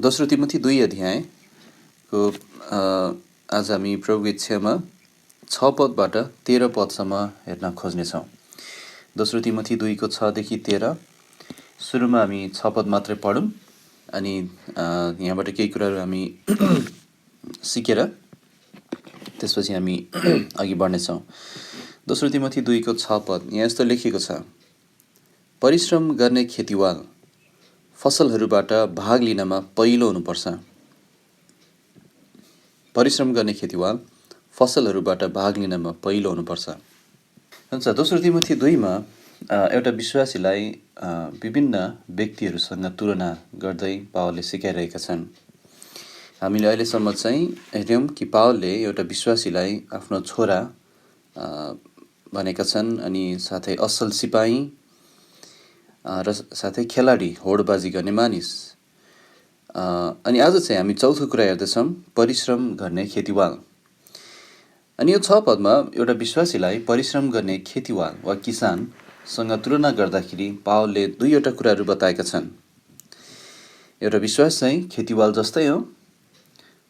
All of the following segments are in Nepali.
दोस्रो तिमोथी 2 अध्यायको आज हामी प्रभुको इच्छामा 6 पदबाट 13 पदसम्म हेर्न खोज्नेछौँ। दोस्रो तिमोथी 2 को 6 देखि 13। सुरुमा हामी 6 पद मात्रै पढौँ अनि यहाँबाट केही कुराहरू हामी सिकेर त्यसपछि हामी अघि बढ्नेछौँ। दोस्रो तिमोथी 2 को 6 पद यहाँ यस्तो लेखिएको छ, परिश्रम गर्ने खेतीवाल फसलहरूबाट भाग लिनमा पहिलो हुनुपर्छ। परिश्रम गर्ने खेतीवाल फसलहरूबाट भाग लिनमा पहिलो हुनुपर्छ। हुन्छ, दोस्रो तिमोथी 2 मा एउटा विश्वासीलाई विभिन्न व्यक्तिहरूसँग तुलना गर्दै पावलले सिकाइरहेका छन्। हामीले अहिलेसम्म चाहिँ हेऱ्यौँ कि पावलले एउटा विश्वासीलाई आफ्नो छोरा भनेका छन् अनि साथै असल सिपाही र साथै खेलाडी, होडबाजी गर्ने मानिस। अनि आज चाहिँ हामी चौथो कुरा हेर्दैछौँ, परिश्रम गर्ने खेतीवाल। अनि यो 6 पदमा एउटा विश्वासीलाई परिश्रम गर्ने खेतीवाल वा किसानसँग तुलना गर्दाखेरि पावलले दुईवटा कुराहरू बताएका छन्। एउटा विश्वास चाहिँ खेतीवाल जस्तै हो,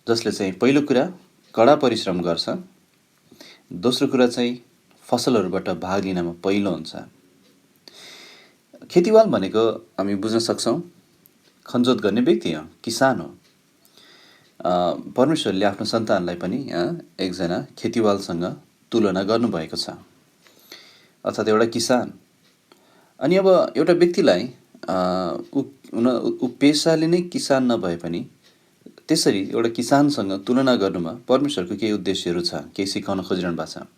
जसले चाहिँ पहिलो कुरा कडा परिश्रम गर्छ, दोस्रो कुरा चाहिँ फसलहरूबाट भाग लिनमा पहिलो हुन्छ। खेतीवाल भनेको हामी बुझ्न सक्छौँ खनजोत गर्ने व्यक्ति हो, किसान हो। परमेश्वरले आफ्नो सन्तानलाई पनि एकजना खेतीवालसँग तुलना गर्नुभएको छ, अर्थात् एउटा किसान। अनि अब एउटा व्यक्तिलाई ऊ पेसाले नै किसान नभए पनि त्यसरी एउटा किसानसँग तुलना गर्नुमा परमेश्वरको केही उद्देश्यहरू छ, केही सिकाउन खोजिरहनु भएको छ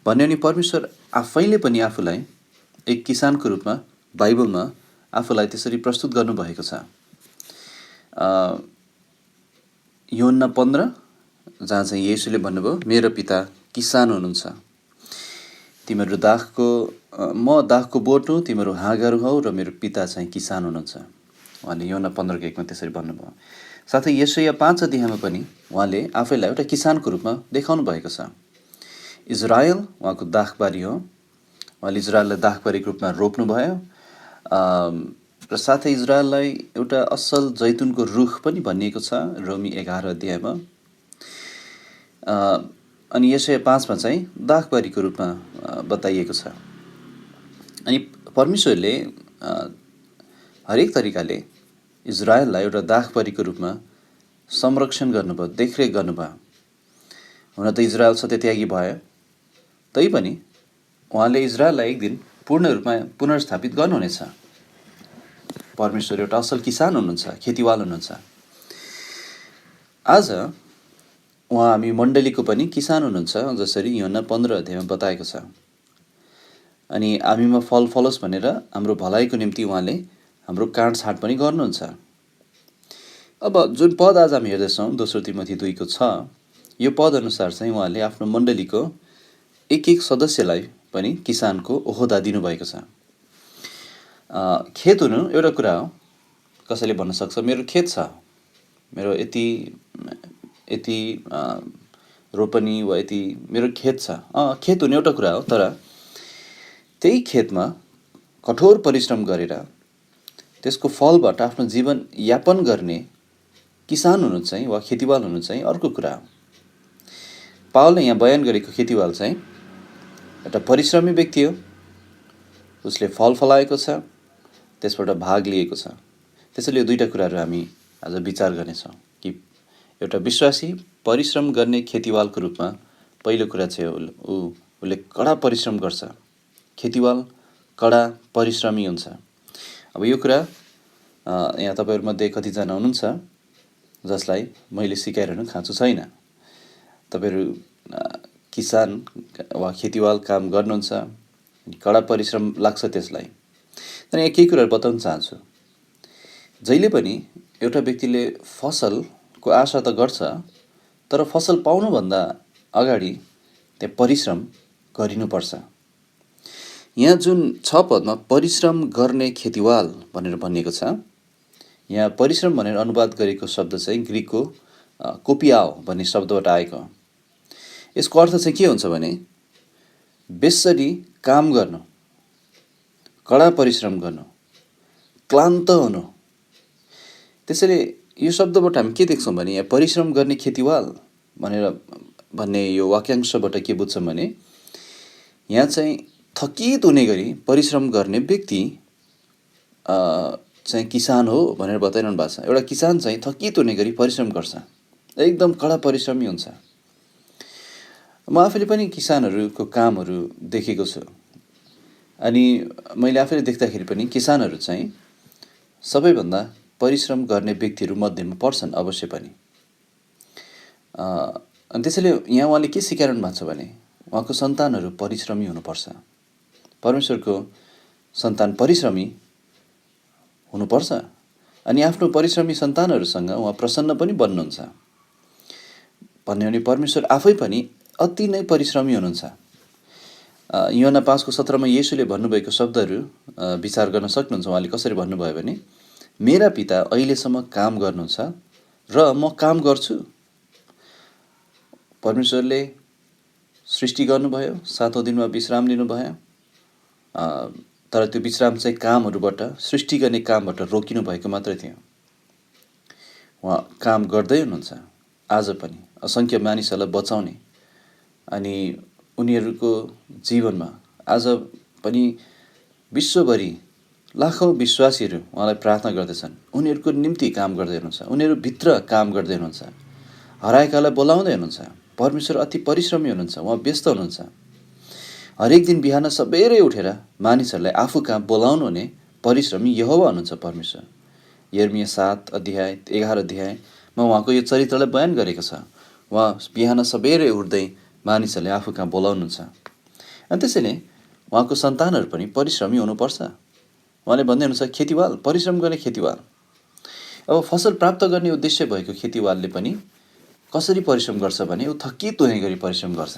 भन्यो भने परमेश्वर आफैले पनि आफूलाई एक किसानको रूपमा बाइबलमा आफूलाई त्यसरी प्रस्तुत गर्नुभएको छ। यूहन्ना 15 जहाँ चाहिँ येशूले भन्नुभयो, मेरो पिता किसान हुनुहुन्छ, तिमीहरू म दाखको बोट हुँ, तिमीहरू हाँगाहरू हौ र मेरो पिता चाहिँ किसान हुनुहुन्छ। उहाँले यूहन्ना 15:1 मा त्यसरी भन्नुभयो। साथै यशाया 5 अध्यायमा पनि उहाँले आफैलाई एउटा किसानको रूपमा देखाउनु भएको छ। इजरायल उहाँको दाखबारी हो, उहाँले इजरायललाई दाखबारीको रूपमा रोप्नुभयो र साथै इजरायललाई एउटा असल जैतुनको रुख पनि भनिएको छ रोमी 11 अध्यायमा। अनि यशाया 5 मा चाहिँ दाखबारीको रूपमा बताइएको छ। अनि परमेश्वरले हरेक तरिकाले इजरायललाई एउटा दाखबारीको रूपमा संरक्षण गर्नुभयो, देखरेख गर्नुभयो। हुन त इजरायल सत्यत्यागी भयो, तैपनि उहाँले इजरायललाई एक दिन पूर्ण रूपमा पुनर्स्थापित गर्नुहुनेछ। परमेश्वर एउटा असल किसान हुनुहुन्छ, खेतीवाल हुनुहुन्छ। आज उहाँ हामी मण्डलीको पनि किसान हुनुहुन्छ, जसरी यूहन्ना 15 अध्यायमा बताएको छ। अनि हामीमा फल फलोस् भनेर हाम्रो भलाइको निम्ति उहाँले हाम्रो काँडछाँड पनि गर्नुहुन्छ। अब जुन पद आज हामी हेर्दैछौँ दोस्रो तिमोथी 2 को 6, यो पद अनुसार चाहिँ उहाँले आफ्नो मण्डलीको एक एक सदस्यलाई पनि किसानको ओहदा दिनुभएको छ। खेत हुनु एउटा कुरा हो। कसैले भन्न सक्छ मेरो खेत छ, मेरो यति रोपनी वा यति मेरो खेत छ। खेत हुनु एउटा कुरा हो, तर त्यही खेतमा कठोर परिश्रम गरेर त्यसको फलबाट आफ्नो जीवन यापन गर्ने किसान हुनु चाहिँ वा खेतीवाल हुनु चाहिँ अर्को कुरा हो। पावलले यहाँ बयान गरेको खेतीवाल चाहिँ एउटा परिश्रमी व्यक्ति हो, उसले फल फलाएको छ, त्यसबाट भाग लिएको छ। त्यसैले यो दुईवटा कुराहरू हामी आज विचार गर्नेछौँ कि एउटा विश्वासी परिश्रम गर्ने खेतीवालको रूपमा पहिलो कुरा चाहिँ उसले कडा परिश्रम गर्छ। खेतीवाल कडा परिश्रमी हुन्छ। अब यो कुरा यहाँ तपाईँहरूमध्ये कतिजना हुनुहुन्छ जसलाई मैले सिकाइरहनु खाँचो छैन। तपाईँहरू किसान वा खेतीवाल काम गर्नुहुन्छ, कडा परिश्रम लाग्छ त्यसलाई। तर यहाँ केही कुराहरू बताउन चाहन्छु। जहिले पनि एउटा व्यक्तिले फसलको आशा त गर्छ, तर फसल पाउनुभन्दा अगाडि त्यहाँ परिश्रम गरिनुपर्छ। यहाँ जुन 6 पदमा परिश्रम गर्ने खेतीवाल भनेर भनिएको छ, यहाँ परिश्रम भनेर अनुवाद गरेको शब्द चाहिँ ग्रिकको कोपियाओ भन्ने शब्दबाट आएको हो। यसको अर्थ चाहिँ के हुन्छ भने बेसरी काम गर्नु, कडा परिश्रम गर्नु, क्लान्त हुनु। त्यसैले यो शब्दबाट हामी के देख्छौँ भने यहाँ परिश्रम गर्ने खेतीवाल भनेर भन्ने यो वाक्यांशबाट के बुझ्छौँ भने यहाँ चाहिँ थकित हुने गरी परिश्रम गर्ने व्यक्ति चाहिँ किसान हो भनेर बताइरहनु भएको छ। एउटा किसान चाहिँ थकित हुने गरी परिश्रम गर्छ, एकदम कडा परिश्रमी हुन्छ। म आफैले पनि किसानहरूको कामहरू देखेको छु अनि मैले आफैले देख्दाखेरि पनि किसानहरू चाहिँ सबैभन्दा परिश्रम गर्ने व्यक्तिहरू मध्येमा पर्छन् अवश्य पनि। अनि त्यसैले यहाँ उहाँले के सिकाइरहनु भएको छ भने उहाँको सन्तानहरू परिश्रमी हुनुपर्छ। परमेश्वरको सन्तान परिश्रमी हुनुपर्छ अनि आफ्नो परिश्रमी सन्तानहरूसँग उहाँ प्रसन्न पनि बन्नुहुन्छ। भन्यो भने परमेश्वर आफै पनि अति नै परिश्रमी हुनुहुन्छ। यूहन्ना 5:17 येशूले भन्नुभएको शब्दहरू विचार गर्न सक्नुहुन्छ। उहाँले कसरी भन्नुभयो भने मेरा पिता अहिलेसम्म काम गर्नुहुन्छ र म काम गर्छु। परमेश्वरले सृष्टि गर्नुभयो, 7औं दिनमा विश्राम लिनुभयो, तर त्यो विश्राम चाहिँ कामहरूबाट, सृष्टि गर्ने कामबाट रोकिनु भएको मात्रै थियो। उहाँ काम गर्दै हुनुहुन्छ आज पनि असङ्ख्य मानिसहरूलाई बचाउने अनि उनीहरूको जीवनमा आज पनि विश्वभरि लाखौँ विश्वासीहरू उहाँलाई प्रार्थना गर्दैछन्। उनीहरूको निम्ति काम गर्दै हुनुहुन्छ, उनीहरूभित्र काम गर्दै हुनुहुन्छ, हराएकालाई बोलाउँदै हुनुहुन्छ। परमेश्वर अति परिश्रमी हुनुहुन्छ, उहाँ व्यस्त हुनुहुन्छ। हरेक दिन बिहान सबेरै उठेर मानिसहरूलाई आफू कहाँ बोलाउनु हुने परिश्रमी यहोवा हुनुहुन्छ परमेश्वर। यिर्मया 7:11 अध्यायमा उहाँको यो चरित्रलाई बयान गरेको छ। उहाँ बिहान सबेरै उठ्दै मानिसहरूले आफू कहाँ बोलाउनुहुन्छ। अनि त्यसैले उहाँको सन्तानहरू पनि परिश्रमी हुनुपर्छ। उहाँले भन्दै हुनुहुन्छ खेतीवाल, परिश्रम गर्ने खेतीवाल। अब फसल प्राप्त गर्ने उद्देश्य भएको खेतीवालले पनि कसरी परिश्रम गर्छ भने ऊ थकित हुने गरी परिश्रम गर्छ।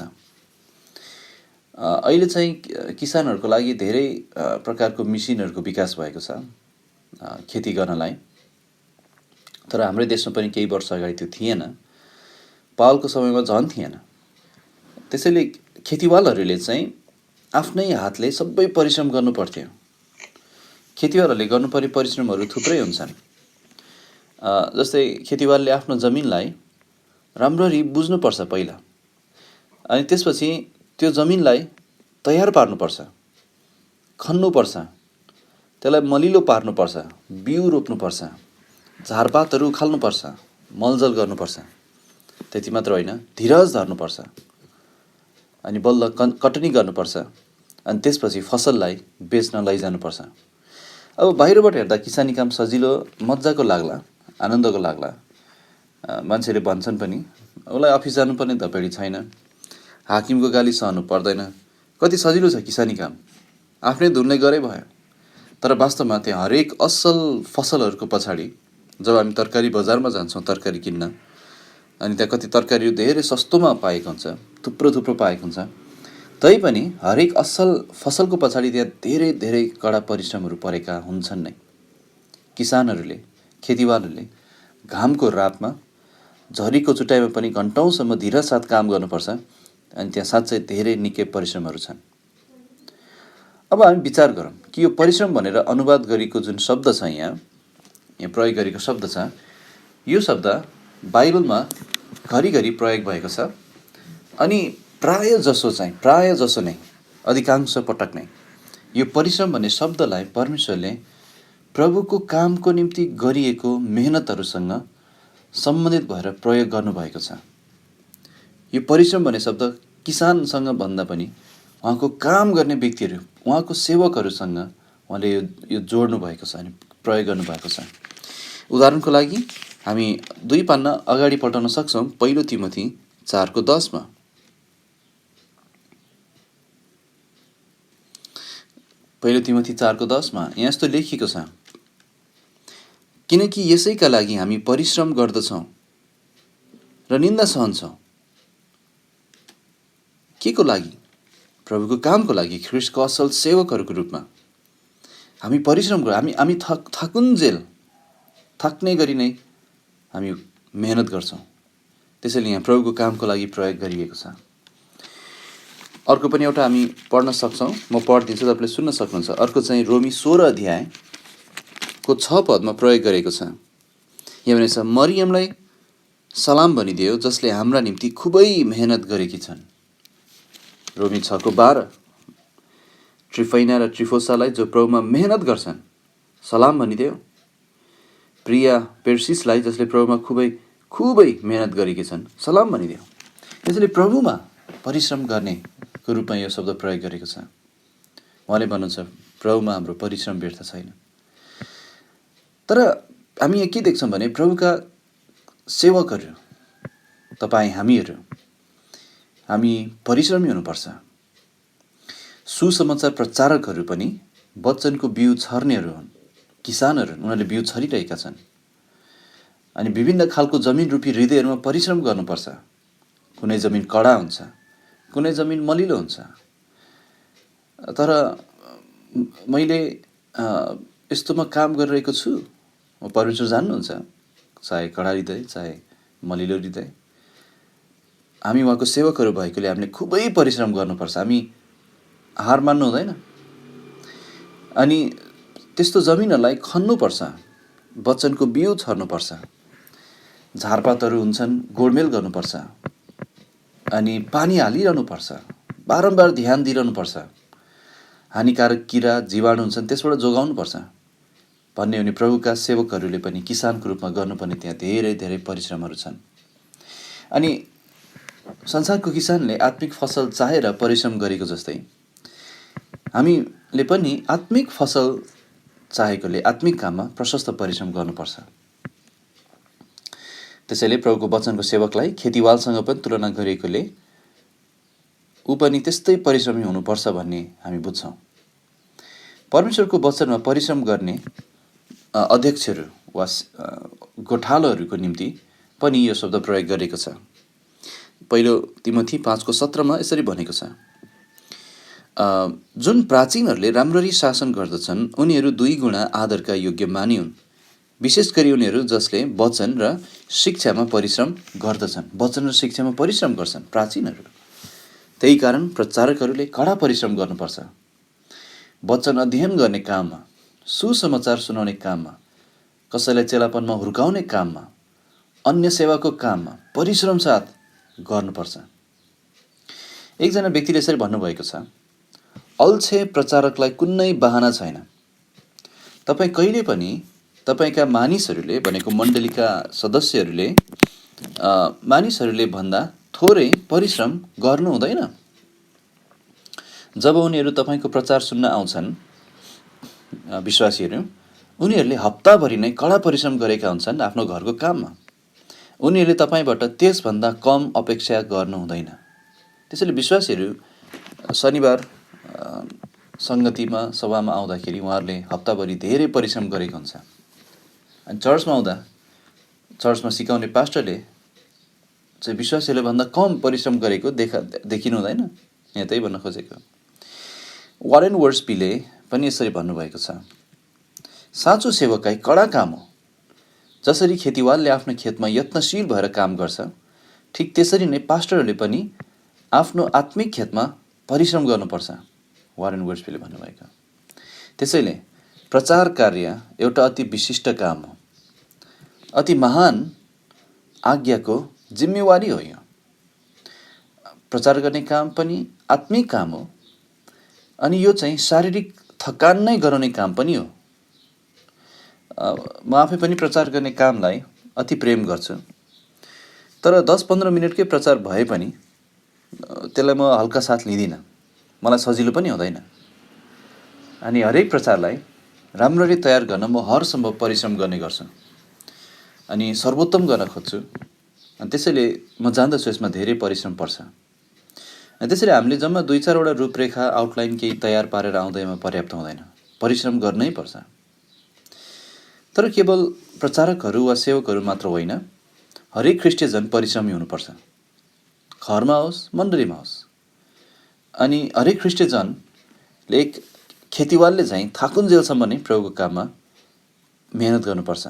अहिले चाहिँ किसानहरूको लागि धेरै प्रकारको मिसिनहरूको विकास भएको छ खेती गर्नलाई, तर हाम्रै देशमा पनि केही वर्ष अगाडि त्यो थिएन। पावलको समयमा झन् थिएन। त्यसैले खेतीवालहरूले चाहिँ आफ्नै हातले सबै परिश्रम गर्नु पर्थ्यो। खेतीवालहरूले गर्नुपर्ने परिश्रमहरू थुप्रै हुन्छन्। जस्तै खेतीवालले आफ्नो जमिनलाई राम्ररी बुझ्नुपर्छ पहिला, अनि त्यसपछि त्यो जमिनलाई तयार पार्नुपर्छ, खन्नुपर्छ, त्यसलाई मलिलो पार्नुपर्छ, बिउ रोप्नुपर्छ, झारपातहरू उखाल्नुपर्छ, मलजल गर्नुपर्छ। त्यति मात्र होइन, धीरज धर्नुपर्छ अनि बल्ल कटनी गर्नुपर्छ अनि त्यसपछि फसललाई बेच्न लैजानुपर्छ। अब बाहिरबाट हेर्दा किसानी काम सजिलो, मजाको लाग्ला, आनन्दको लाग्ला। मान्छेले भन्छन् पनि उसलाई अफिस जानुपर्ने धपेडी छैन, हाकिमको गाली सहनु पर्दैन, कति सजिलो छ किसानी काम, आफ्नै धुनले गरे भयो। तर वास्तवमा त्यहाँ हरेक असल फसलहरूको पछाडि जब हामी तरकारी बजारमा जान्छौँ तरकारी किन्न, अनि त्यहाँ कति तरकारीहरू धेरै सस्तोमा पाएको हुन्छ, थुप्रो पाएको हुन्छ, तैपनि हरेक असल फसलको पछाडि त्यहाँ धेरै धेरै कडा परिश्रमहरू परेका हुन्छन् नै। किसानहरूले, खेतीवालहरूले घामको रातमा, झरीको चुटाइमा पनि घन्टौँसम्म धीरज साथ काम गर्नुपर्छ अनि त्यहाँ साँच्चै धेरै निकै परिश्रमहरू छन्। अब हामी विचार गरौँ कि यो परिश्रम भनेर अनुवाद गरेको जुन शब्द छ, यहाँ प्रयोग गरेको शब्द छ, यो शब्द बाइबलमा घरिघरि प्रयोग भएको छ अनि प्राय जसो नै अधिकांश पटक नै यो परिश्रम भन्ने शब्दलाई परमेश्वरले प्रभुको कामको निम्ति गरिएको मेहनतहरूसँग सम्बन्धित भएर प्रयोग गर्नुभएको छ। यो परिश्रम भन्ने शब्द किसानसँग भन्दा पनि उहाँको काम गर्ने व्यक्तिहरू, उहाँको सेवकहरूसँग उहाँले यो जोड्नु भएको छ अनि प्रयोग गर्नुभएको छ। उदाहरणको लागि हामी 2 पन्ना अगाडि पल्टाउन सक्छौँ। 1 तिमोथी 4:10 1 तिमोथी 4:10 यहाँ यस्तो लेखिएको छ, किनकि यसैका लागि हामी परिश्रम गर्दछौँ र निन्दा सहन्छौँ। के को लागि? प्रभुको कामको लागि, ख्रीष्टको असल सेवकहरूको रूपमा हामी परिश्रम गर्छौँ। हामी थाकुन्जेल थाक्ने गरी नै हामी मेहनत गर्छौँ। त्यसैले यहाँ प्रभुको कामको लागि प्रयोग गरिएको छ। अर्को पनि एउटा हामी पढ्न सक्छौँ, म पढिदिन्छु, तपाईँले सुन्न सक्नुहुन्छ। अर्को चाहिँ रोमी 16 अध्यायको 6 पदमा प्रयोग गरेको छ। यहाँ भनेछ मरियमलाई सलाम भनिदियो जसले हाम्रा निम्ति खुबै मेहनत गरेकी छन्। रोमी 6:12 ट्रिफैना र ट्रिफोसालाई जो प्रभुमा मेहनत गर्छन् सलाम भनिदियो। प्रिया पेर्सिसलाई जसले प्रभुमा खुबै मेहनत गरेकी छन् सलाम भनिदियो। त्यसैले प्रभुमा परिश्रम गर्नेको रूपमा यो शब्द प्रयोग गरेको छ। उहाँले भन्नुहुन्छ प्रभुमा हाम्रो परिश्रम व्यर्थ छैन। तर हामी यहाँ के देख्छौँ भने प्रभुका सेवकहरू तपाईँ हामी परिश्रमी हुनुपर्छ। सुसमाचार प्रचारकहरू पनि वचनको बिउ छर्नेहरू हुन्, किसानहरू हुन्। उनीहरूले बिउ छरिरहेका छन् अनि विभिन्न खालको जमिन रूपी हृदयहरूमा परिश्रम गर्नुपर्छ। कुनै जमिन कडा हुन्छ, कुनै जमिन मलिलो हुन्छ। तर मैले यस्तोमा काम गरिरहेको छु, परमेश्वर जान्नुहुन्छ, चाहे कडा हृदय चाहे मलिलो हृदय। हामी उहाँको सेवकहरू भएकोले हामीले खुबै परिश्रम गर्नुपर्छ। हामी हार मान्नु हुँदैन अनि त्यस्तो जमिनहरूलाई खन्नुपर्छ, वचनको बिउ छर्नुपर्छ। झारपातहरू हुन्छन्, गोडमेल गर्नुपर्छ अनि पानी हालिरहनुपर्छ, बारम्बार ध्यान दिइरहनुपर्छ। हानिकारक किरा जीवाणु हुन्छन्, त्यसबाट जोगाउनुपर्छ भन्ने हो भने प्रभुका सेवकहरूले पनि किसानको रूपमा गर्नुपर्ने त्यहाँ धेरै धेरै परिश्रमहरू छन्। अनि संसारको किसानले आत्मिक फसल चाहेर परिश्रम गरेको जस्तै हामीले पनि आत्मिक फसल चाहेकोले आत्मिक काममा प्रशस्त परिश्रम गर्नुपर्छ। त्यसैले प्रभुको वचनको सेवकलाई खेतीवालसँग पनि तुलना गरेकोले ऊ पनि त्यस्तै परिश्रमी हुनुपर्छ भन्ने हामी बुझ्छौँ। परमेश्वरको वचनमा परिश्रम गर्ने अध्यक्षहरू वा गोठालोहरूको निम्ति पनि यो शब्द प्रयोग गरेको छ। पहिलो तिमोथी 5:17 यसरी भनेको छ, जुन प्राचीनहरूले राम्ररी शासन गर्दछन् उनीहरू 2 गुणा आदरका योग्य मानिउन्, विशेष गरी उनीहरू जसले वचन र शिक्षामा परिश्रम गर्दछन्। वचन र शिक्षामा परिश्रम गर्छन् प्राचीनहरू। त्यही कारण प्रचारकहरूले कडा परिश्रम गर्नुपर्छ। वचन अध्ययन गर्ने काममा, सुसमाचार सुनाउने काममा, कसैलाई चेलापनमा हुर्काउने काममा, अन्य सेवाको काममा परिश्रम साथ गर्नुपर्छ। एकजना व्यक्तिले यसरी भन्नुभएको छ, अल्छे प्रचारकलाई कुनै बहाना छैन। तपाईँ कहिले पनि तपाईँका मानिसहरूले भनेको मण्डलीका सदस्यहरूले मानिसहरूले भन्दा थोरै परिश्रम गर्नु हुँदैन। जब उनीहरू तपाईँको प्रचार सुन्न आउँछन् विश्वासीहरू, उनीहरूले हप्ताभरि नै कडा परिश्रम गरेका हुन्छन् आफ्नो घरको काममा। उनीहरूले तपाईँबाट त्यसभन्दा कम अपेक्षा गर्नु हुँदैन। त्यसैले विश्वासीहरू शनिबार सङ्गतिमा सभामा आउँदाखेरि उहाँहरूले हप्ताभरि धेरै परिश्रम गरेको हुन्छ। अनि चर्चमा आउँदा चर्चमा सिकाउने पास्टरले चाहिँ विश्वासीहरूले भन्दा कम परिश्रम गरेको देखिनु हुँदैन। यहाँ त्यही भन्न खोजेको। वारेन वर्सबीले पनि यसरी भन्नुभएको छ, साँचो सेवकाई कडा काम हो। जसरी खेतीवालले आफ्नो खेतमा यत्नशील भएर काम गर्छ, ठिक त्यसरी नै पास्टरहरूले पनि आफ्नो आत्मिक खेतमा परिश्रम गर्नुपर्छ, वारेन वर्सबीले भन्नुभएको। त्यसैले प्रचार कार्य एउटा अति विशिष्ट काम हो, अति महान आज्ञाको जिम्मेवारी हो। यो प्रचार गर्ने काम पनि आत्मिक काम हो अनि यो चाहिँ शारीरिक थकान नै गराउने काम पनि हो। म आफै पनि प्रचार गर्ने कामलाई अति प्रेम गर्छु। तर 10-15 मिनटकै प्रचार भए पनि त्यसलाई म हल्का साथ लिँदिनँ, मलाई सजिलो पनि हुँदैन। अनि हरेक प्रचारलाई राम्ररी तयार गर्न म हरसम्भव परिश्रम गर्ने गर्छु अनि सर्वोत्तम गर्न खोज्छु। अनि त्यसैले म जान्दछु यसमा धेरै परिश्रम पर्छ। अनि त्यसैले हामीले जम्मा 2-4 वटा रूपरेखा आउटलाइन केही तयार पारेर आउँदैमा पर्याप्त हुँदैन, परिश्रम गर्नै पर्छ। तर केवल प्रचारकहरू वा सेवकहरू मात्र होइन, हरेक ख्रिस्टियन परिश्रमी हुनुपर्छ, घरमा होस् मण्डलीमा होस्। अनि हरेक ख्रिस्टियनले खेतीवालले चाहिँ थाकुन्जेलसम्म नै प्रभुको काममा मेहनत गर्नुपर्छ।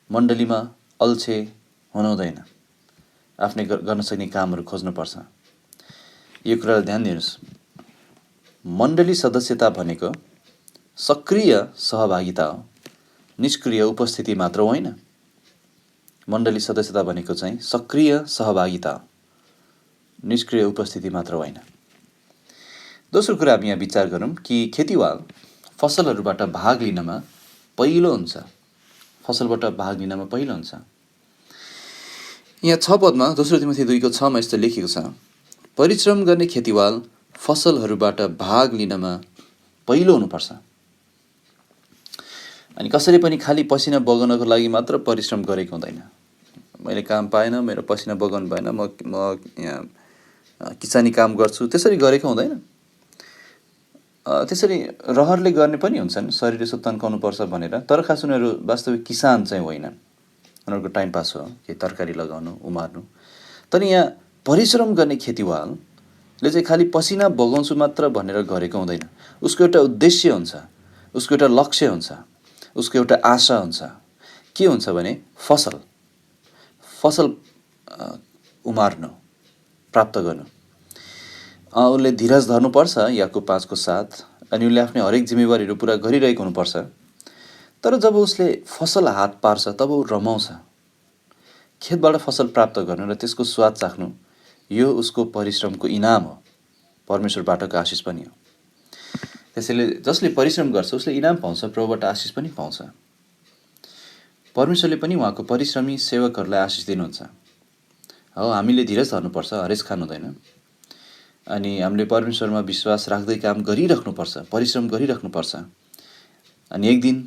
मण्डलीमा अल्छे हुनु हुँदैन, आफ्नै गर्न सक्ने कामहरू खोज्नुपर्छ। यो कुरालाई ध्यान दिनुहोस्, मण्डली सदस्यता भनेको सक्रिय सहभागिता हो, निष्क्रिय उपस्थिति मात्र होइन। मण्डली सदस्यता भनेको चाहिँ सक्रिय सहभागिता, निष्क्रिय उपस्थिति मात्र होइन। दोस्रो कुरा हामी यहाँ विचार गरौँ कि खेतीवाल फसलहरूबाट भाग लिनमा पहिलो हुन्छ। फसलबाट भाग लिनमा पहिलो हुन्छ। यहाँ 6 पदमा दोस्रो तिमोथी 2:6 यस्तो लेखेको छ, परिश्रम गर्ने खेतीवाल फसलहरूबाट भाग लिनमा पहिलो हुनुपर्छ। अनि कसैले पनि खालि पसिना बगाउनको लागि मात्र परिश्रम गरेको हुँदैन। मैले काम पाएन, मेरो पसिना बगाउनु भएन, म यहाँ किसानी काम गर्छु, त्यसरी गरेको हुँदैन। त्यसरी रहरले गर्ने पनि हुन्छन्, शरीर यसो तन्काउनुपर्छ भनेर, तर खास उनीहरू वास्तविक किसान चाहिँ होइनन्। उनीहरूको टाइम पास हो, केही तरकारी लगाउनु, उमार्नु। तर यहाँ परिश्रम गर्ने खेतीवालले चाहिँ खालि पसिना बगाउँछु मात्र भनेर गरेको हुँदैन। उसको एउटा उद्देश्य हुन्छ, उसको एउटा लक्ष्य हुन्छ, उसको एउटा आशा हुन्छ। के हुन्छ भने फसल उमार्नु, प्राप्त गर्नु। उसले धीरज धर्नुपर्छ याकुब 5:7, अनि उसले आफ्नो हरेक जिम्मेवारीहरू पुरा गरिरहेको हुनुपर्छ। तर जब उसले फसल हात पार्छ तब ऊ रमाउँछ। खेतबाट फसल प्राप्त गर्नु र त्यसको स्वाद चाख्नु, यो उसको परिश्रमको इनाम हो, परमेश्वरबाटको आशिष पनि हो। त्यसैले जसले परिश्रम गर्छ उसले इनाम पाउँछ, प्रभुबाट आशिष पनि पाउँछ। परमेश्वरले पनि उहाँको परिश्रमी सेवकहरूलाई आशिष दिनुहुन्छ। हो, हामीले धीरज धर्नुपर्छ, हरेस खानु हुँदैन। अनि हामीले परमेश्वरमा विश्वास राख्दै काम गरिराख्नुपर्छ, परिश्रम गरिराख्नुपर्छ। अनि एक दिन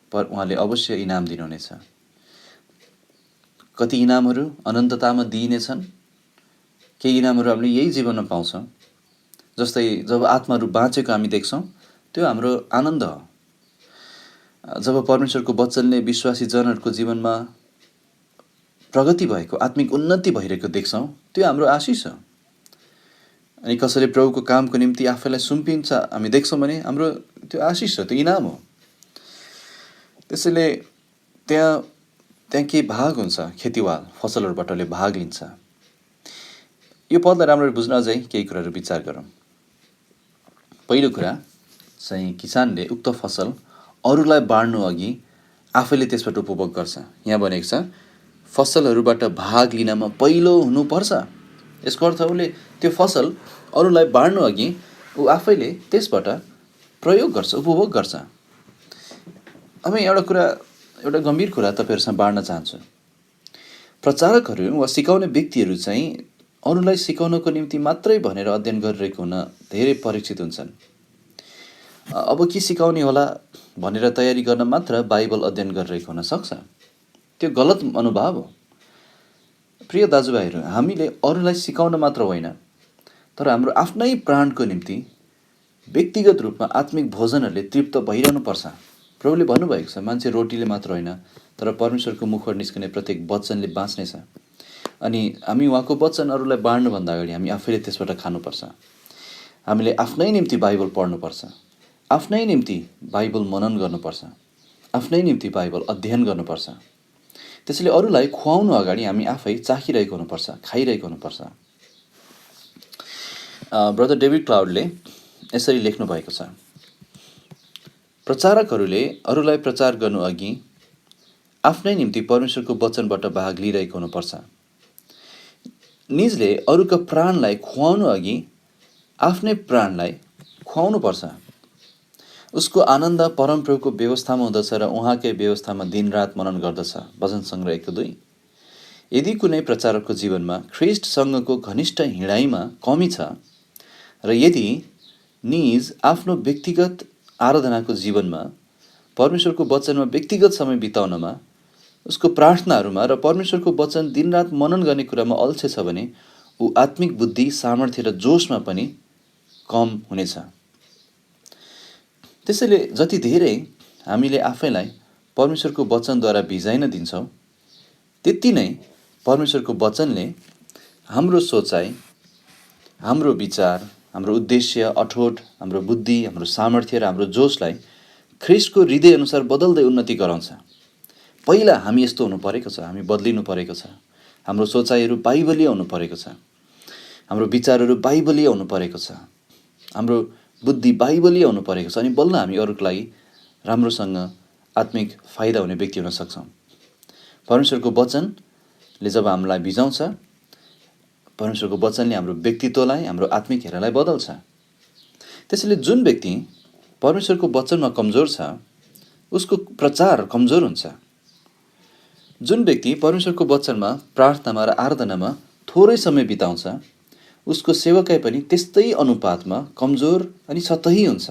उहाँले अवश्य इनाम दिनुहुनेछ। कति इनामहरू अनन्ततामा दिइनेछन्, केही इनामहरू हामीले यही जीवनमा पाउँछौँ। जस्तै जब आत्माहरू बाँचेको हामी देख्छौँ, त्यो हाम्रो आनन्द हो। जब परमेश्वरको वचनले विश्वासी जनहरूको जीवनमा प्रगति भएको, आत्मिक उन्नति भइरहेको देख्छौँ, त्यो हाम्रो आशिष हो। अनि कसैले प्रभुको कामको निम्ति आफैलाई सुम्पिन्छ हामी देख्छौँ भने हाम्रो त्यो आशिष हो, त्यो इनाम हो। त्यसैले त्यहाँ केही भाग हुन्छ, खेतीवाल फसलहरूबाट उसले भाग लिन्छ। यो पदलाई राम्ररी बुझ्न अझै केही कुराहरू विचार गरौँ। पहिलो कुरा चाहिँ किसानले उक्त फसल अरूलाई बाँड्नु अघि आफैले त्यसबाट उपभोग गर्छ। यहाँ भनेको छ फसलहरूबाट भाग लिनमा पहिलो हुनुपर्छ। यसको अर्थ उसले त्यो फसल अरूलाई बाँड्नु अघि ऊ आफैले त्यसबाट प्रयोग गर्छ, उपभोग गर्छ। अब एउटा गम्भीर कुरा तपाईँहरूसँग बाँड्न चाहन्छु। प्रचारकहरू वा सिकाउने व्यक्तिहरू चाहिँ अरूलाई सिकाउनको निम्ति मात्रै भनेर अध्ययन गरिरहेको हुन धेरै परीक्षित हुन्छन्। अब के सिकाउने होला भनेर तयारी गर्न मात्र बाइबल अध्ययन गरिरहेको हुन सक्छ। त्यो गलत मनोभाव हो। प्रिय दाजुभाइहरू, हामीले अरूलाई सिकाउन मात्र होइन, तर हाम्रो आफ्नै प्राणको निम्ति व्यक्तिगत रूपमा आत्मिक भोजनहरूले तृप्त भइरहनुपर्छ। प्रभुले भन्नुभएको छ, मान्छे रोटीले मात्र होइन तर परमेश्वरको मुखबाट निस्कने प्रत्येक वचनले बाँच्नेछ। अनि हामी उहाँको वचन अरूलाई बाँड्नुभन्दा अगाडि हामी आफैले त्यसबाट खानुपर्छ। हामीले आफ्नै निम्ति बाइबल पढ्नुपर्छ, आफ्नै निम्ति बाइबल मनन गर्नुपर्छ, आफ्नै निम्ति बाइबल अध्ययन गर्नुपर्छ। त्यसैले अरूलाई खुवाउनु अगाडि हामी आफै चाखिरहेको हुनुपर्छ, खाइरहेको हुनुपर्छ। ब्रदर डेभिड क्लाउडले यसरी लेख्नु भएको छ, प्रचारकहरूले अरूलाई प्रचार गर्नु अघि आफ्नै निम्ति परमेश्वरको वचनबाट भाग लिइरहेको हुनुपर्छ। निजले अरूको प्राणलाई खुवाउनु अघि आफ्नै प्राणलाई खुवाउनुपर्छ। उसको आनन्द परमप्रभुको व्यवस्थामा हुँदछ र उहाँकै व्यवस्थामा दिनरात मनन गर्दछ। वचन सङ्ग्रह 1:2। यदि कुनै प्रचारकको जीवनमा ख्रिस्टसँगको घनिष्ठ हिँडाइमा कमी छ र यदि निज आफ्नो व्यक्तिगत आराधनाको जीवनमा परमेश्वरको वचनमा व्यक्तिगत समय बिताउनमा, उसको प्रार्थनाहरूमा र परमेश्वरको वचन दिनरात मनन गर्ने कुरामा अल्छे छ भने ऊ आत्मिक बुद्धि, सामर्थ्य र जोसमा पनि कम हुनेछ। त्यसैले जति धेरै हामीले आफैलाई परमेश्वरको वचनद्वारा भिजाइन दिन्छौँ, त्यति नै परमेश्वरको वचनले हाम्रो सोचाइ, हाम्रो विचार, हाम्रो उद्देश्य, अठोट, हाम्रो बुद्धि, हाम्रो सामर्थ्य र हाम्रो जोसलाई ख्रिस्टको हृदय अनुसार बदल्दै उन्नति गराउँछ। पहिला हामी यस्तो हुनु परेको छ, हामी बदलिनु परेको छ। हाम्रो सोचाइहरू बाइबलीय हुनु परेको छ, हाम्रो विचारहरू बाइबलीय हुनु परेको छ, हाम्रो बुद्धि बाइबलीय हुनु परेको छ। अनि बल्ल हामी अरूको लागि राम्रोसँग आत्मिक फाइदा हुने व्यक्ति हुन सक्छौँ। परमेश्वरको वचन परमेश्वरले जब हामीलाई भिजाउँछ, परमेश्वरको वचनले हाम्रो व्यक्तित्वलाई, हाम्रो आत्मिक हेराइलाई बदल्छ। त्यसैले जुन व्यक्ति परमेश्वरको वचनमा कमजोर छ, उसको प्रचार कमजोर हुन्छ। जुन व्यक्ति परमेश्वरको वचनमा, प्रार्थनामा र आराधनामा थोरै समय बिताउँछ, उसको सेवकाई पनि त्यस्तै अनुपातमा कमजोर अनि सतही हुन्छ।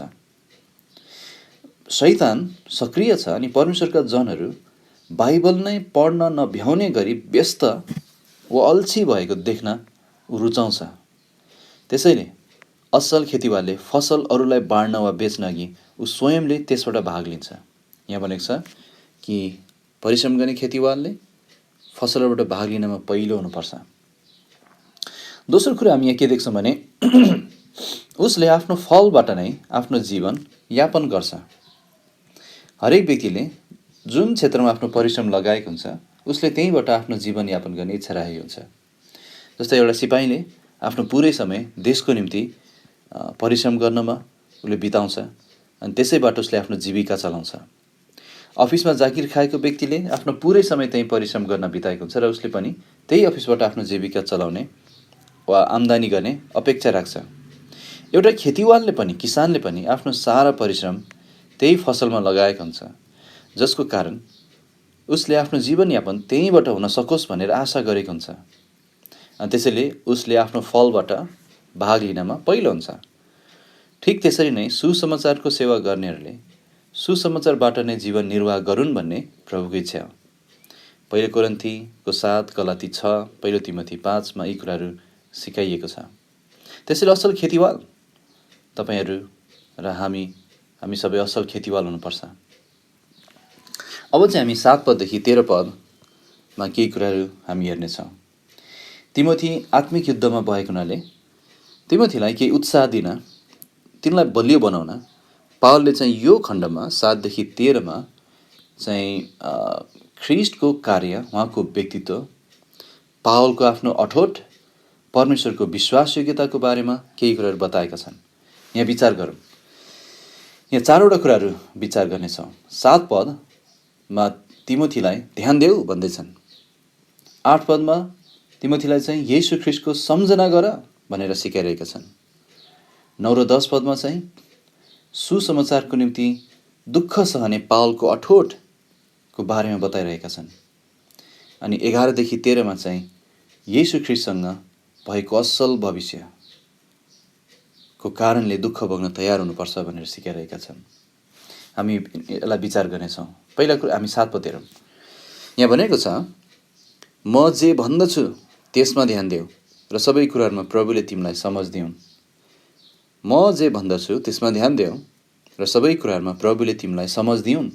शैतान सक्रिय छ अनि परमेश्वरका जनहरू बाइबल नै पढ्न नभ्याउने गरी व्यस्त वा अल्छी भएको देख्न रुचाउँछ। त्यसैले असल खेतीवालले फसल अरूलाई बाँड्न वा बेच्न अघि ऊ स्वयंले त्यसबाट भाग लिन्छ। यहाँ भनेको छ कि परिश्रम गर्ने खेतीवालले फसलबाट भाग लिनमा पहिलो हुनुपर्छ। दोस्रो कुरा हामी यहाँ के देख्छौँ भने उसले आफ्नो फलबाट नै आफ्नो जीवन यापन गर्छ। हरेक व्यक्तिले जुन क्षेत्रमा आफ्नो परिश्रम लगाएको हुन्छ, उसले त्यहीँबाट आफ्नो जीवन यापन गर्ने इच्छा राखेको हुन्छ। जस्तै एउटा सिपाहीले आफ्नो पुरै समय देशको निम्ति परिश्रम गर्नमा उसले बिताउँछ अनि त्यसैबाट उसले आफ्नो जीविका चलाउँछ। अफिसमा जागिर खाएको व्यक्तिले आफ्नो पुरै समय त्यहीँ परिश्रम गर्न बिताएको हुन्छ र उसले पनि त्यही अफिसबाट आफ्नो जीविका चलाउने वा आम्दानी गर्ने अपेक्षा राख्छ। एउटा खेतीवालले पनि, किसानले पनि आफ्नो सारा परिश्रम त्यही फसलमा लगाएको हुन्छ, जसको कारण उसले आफ्नो जीवनयापन त्यहीँबाट हुन सकोस् भनेर आशा गरेको हुन्छ। अनि त्यसैले उसले आफ्नो फलबाट भाग लिनमा पहिलो हुन्छ। ठिक त्यसरी नै सुसमाचारको सेवा गर्नेहरूले सुसमाचारबाट नै जीवन निर्वाह गरून् भन्ने प्रभुको इच्छा हो। 1 कोरिन्थीको 7, गलाती 6, 1 तिमोथी 5मा यी कुराहरू सिकाइएको छ। त्यसैले असल खेतीवाल तपाईँहरू र हामी सबै असल खेतीवाल हुनुपर्छ। अब चाहिँ हामी 7 पददेखि 13 पदमा केही कुराहरू हामी हेर्नेछौँ। तिमोथी आत्मिक युद्धमा भएको हुनाले तिमोथीलाई केही उत्साह दिन, तिनलाई बलियो बनाउन पावलले चाहिँ यो खण्डमा 7 देखि 13मा चाहिँ ख्रीष्टको कार्य, उहाँको व्यक्तित्व, पावलको आफ्नो अठोट, परमेश्वरको विश्वासयोग्यताको बारेमा केही कुराहरू बताएका छन्। यहाँ विचार गरौँ। यहाँ 4वटा कुराहरू विचार गर्नेछौँ। 7 पदमा तिमोथीलाई ध्यान देऊ भन्दैछन्। 8 पदमा तिमोथीलाई चाहिँ येशू ख्रीष्टको सम्झना गर भनेर सिकाइरहेका छन्। 9 र 10 पदमा चाहिँ सुसमाचारको निम्ति दुःख सहने पावलको अठोटको बारेमा बताइरहेका छन्। अनि 11 देखि 13मा चाहिँ येशू ख्रीष्टसँग भएको असल भविष्यको कारणले दुःख भोग्न तयार हुनुपर्छ भनेर सिकाइरहेका छन्। हामी यसलाई विचार गर्नेछौँ। पहिला कुरा हामी 7 पद हेरौँ। यहाँ भनेको छ, म जे भन्दछु त्यसमा ध्यान देऊ र सबै कुराहरूमा प्रभुले तिमीलाई समझ दिउन्। म जे भन्दछु त्यसमा ध्यान देऊ र सबै कुराहरूमा प्रभुले तिमीलाई समझ दिउन्।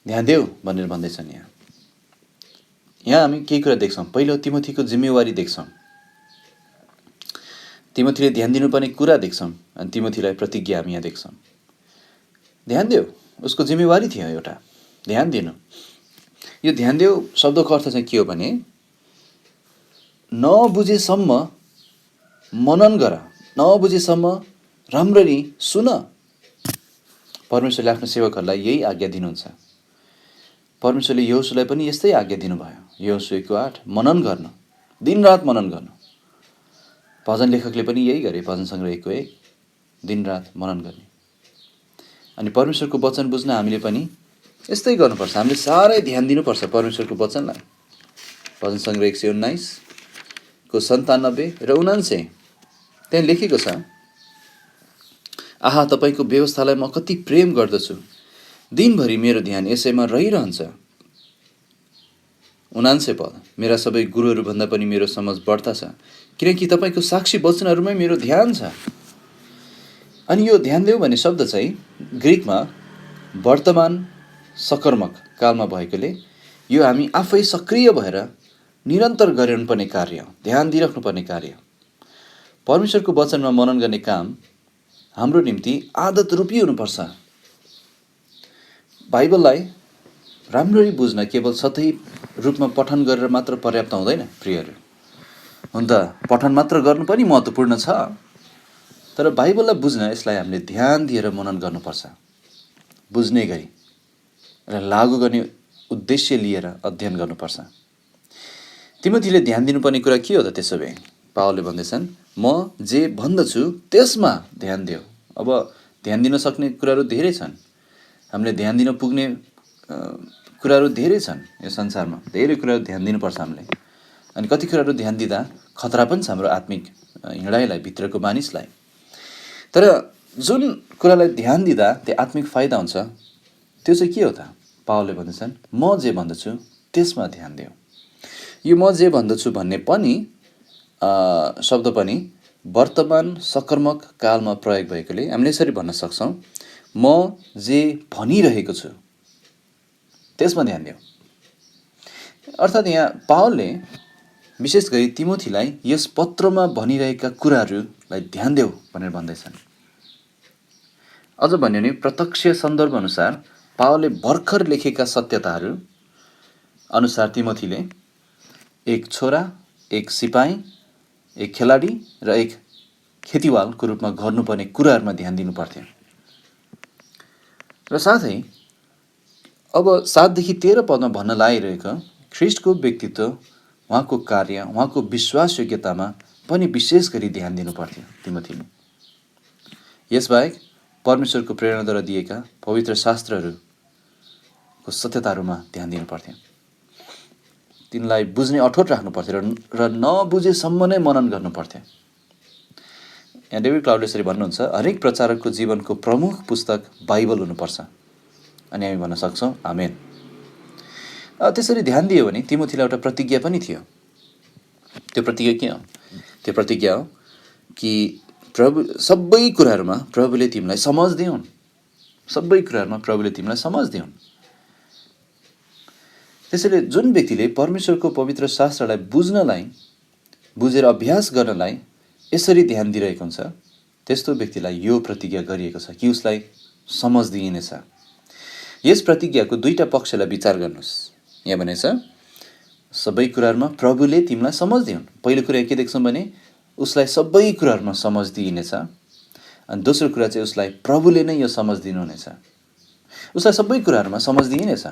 ध्यान देऊ भनेर भन्दैछन्। यहाँ हामी केही कुरा देख्छौँ। पहिलो तिमोथीको जिम्मेवारी देख्छौँ। तिमोथीले ध्यान दिनुपर्ने कुरा देख्छौँ अनि तिमोथीलाई प्रतिज्ञा हामी यहाँ देख्छौँ। ध्यान देऊ उसको जिम्मेवारी थियो एउटा, ध्यान दिनु। यो ध्यान देऊ शब्दको अर्थ चाहिँ के हो भने नबुझेसम्म मनन गर, नबुझेसम्म राम्ररी सुन। परमेश्वरले आफ्नो सेवकहरूलाई यही आज्ञा दिनुहुन्छ। परमेश्वरले यहोशूलाई पनि यस्तै आज्ञा दिनुभयो। यहोशू 1:8 मनन गर्नु, दिनरात मनन गर्नु। भजन लेखकले पनि यही गरे। भजन सङ्ग्रह 1:1 दिनरात मनन गर्ने। अनि परमेश्वरको वचन बुझ्न हामीले पनि यस्तै गर्नुपर्छ। हामीले साह्रै ध्यान दिनुपर्छ परमेश्वरको वचनलाई। भजन सङ्ग्रह 119 को 97 र 99 त्यहाँ लेखेको छ, आहा तपाईँको व्यवस्थालाई म कति प्रेम गर्दछु, दिनभरि मेरो ध्यान यसैमा रहिरहन्छ। 99 पद, मेरा सबै गुरुहरूभन्दा पनि मेरो समझ बढ्ता छ, किनकि तपाईँको साक्षी वचनहरूमै मेरो ध्यान छ। अनि यो ध्यान देऊ भन्ने शब्द चाहिँ ग्रिकमा वर्तमान सकर्मक कालमा भएकोले यो हामी आफै सक्रिय भएर निरन्तर गरिरहनुपर्ने कार्य हो, ध्यान दिइराख्नुपर्ने कार्य। परमेश्वरको वचनमा मनन गर्ने काम हाम्रो निम्ति आदत रूपी हुनुपर्छ। बाइबललाई राम्ररी बुझ्न केवल सतही रूपमा पठन गरेर मात्र पर्याप्त हुँदैन प्रियहरू। हुन त पठन मात्र गर्नु पनि महत्त्वपूर्ण छ, तर बाइबललाई बुझ्न यसलाई हामीले ध्यान दिएर मनन गर्नुपर्छ। बुझ्ने गरी र लागू गर्ने उद्देश्य लिएर अध्ययन गर्नुपर्छ। तिमोथीले ध्यान दिनुपर्ने कुरा के हो त त्यसो भए? पावलले भन्दैछन्, म जे भन्दछु त्यसमा ध्यान देऊ। अब ध्यान दिन सक्ने कुराहरू धेरै छन्, हामीले ध्यान दिन पुग्ने कुराहरू धेरै छन् यो संसारमा, धेरै कुराहरू ध्यान दिनुपर्छ हामीले। अनि कति कुराहरू ध्यान दिँदा खतरा पनि छ हाम्रो आत्मिक हिँडाइलाई, भित्रको मानिसलाई। तर जुन कुरालाई ध्यान दिँदा त्यो आत्मिक फाइदा हुन्छ त्यो चाहिँ के हो त? पावलले भन्दैछन्, म जे भन्दछु त्यसमा ध्यान देऊ। यो म जे भन्दछु भन्ने पनि शब्द पनि वर्तमान सकर्मक कालमा प्रयोग भएकोले हामीले यसरी भन्न सक्छौँ, म जे भनिरहेको छु त्यसमा ध्यान देऊ। अर्थात् यहाँ पावलले विशेष गरी तिमोथीलाई यस पत्रमा भनिरहेका कुराहरूलाई ध्यान देऊ भनेर भन्दैछन्। अझ भन्यो भने प्रत्यक्ष सन्दर्भ अनुसार पावलले भर्खर लेखेका सत्यताहरू अनुसार तिमोथीले एक छोरा, एक सिपाही, एक खेलाडी र एक खेतीवालको रूपमा गर्नुपर्ने कुराहरूमा ध्यान दिनु पर्थ्यो। र साथै अब 7 देखि 13 पदमा भन्न लागिरहेको ख्रिस्टको व्यक्तित्व, उहाँको कार्य, उहाँको विश्वास योग्यतामा पनि विशेष गरी ध्यान दिनु पर्थ्यो तिमोथीले। यसबाहेक परमेश्वरको प्रेरणाद्वारा दिएका पवित्र शास्त्रहरूको सत्यताहरूमा ध्यान दिनु पर्थ्यो। तिनलाई बुझ्ने अठोट राख्नु पर्थ्यो र नबुझेसम्म नै मनन गर्नु पर्थ्यो। यहाँ डेभिड क्लाउडले यसरी भन्नुहुन्छ, हरेक प्रचारकको जीवनको प्रमुख पुस्तक बाइबल हुनुपर्छ। अनि हामी भन्न सक्छौँ आमेन। त्यसरी ध्यान दियो भने तिमोथीलाई एउटा प्रतिज्ञा पनि थियो। त्यो प्रतिज्ञा के हो? त्यो प्रतिज्ञा हो कि प्रभु सबै कुराहरूमा प्रभुले तिमीलाई समझ दिउन्। सबै कुराहरूमा प्रभुले तिमीलाई समझ दिउन्। त्यसैले जुन व्यक्तिले परमेश्वरको पवित्र शास्त्रलाई बुझेर अभ्यास गर्नलाई यसरी ध्यान दिइरहेको हुन्छ, त्यस्तो व्यक्तिलाई यो प्रतिज्ञा गरिएको छ कि उसलाई समझ दिइनेछ। यस प्रतिज्ञाको दुईटा पक्षलाई विचार गर्नुहोस्। यहाँ भनेछ सबै कुराहरूमा प्रभुले तिमीलाई समझ दिउन्। पहिलो कुरा के देख्छौँ भने उसलाई सबै कुराहरूमा समझ दिइनेछ। अनि दोस्रो कुरा चाहिँ उसलाई प्रभुले नै यो समझ दिनुहुनेछ। उसलाई सबै कुराहरूमा समझ दिइनेछ।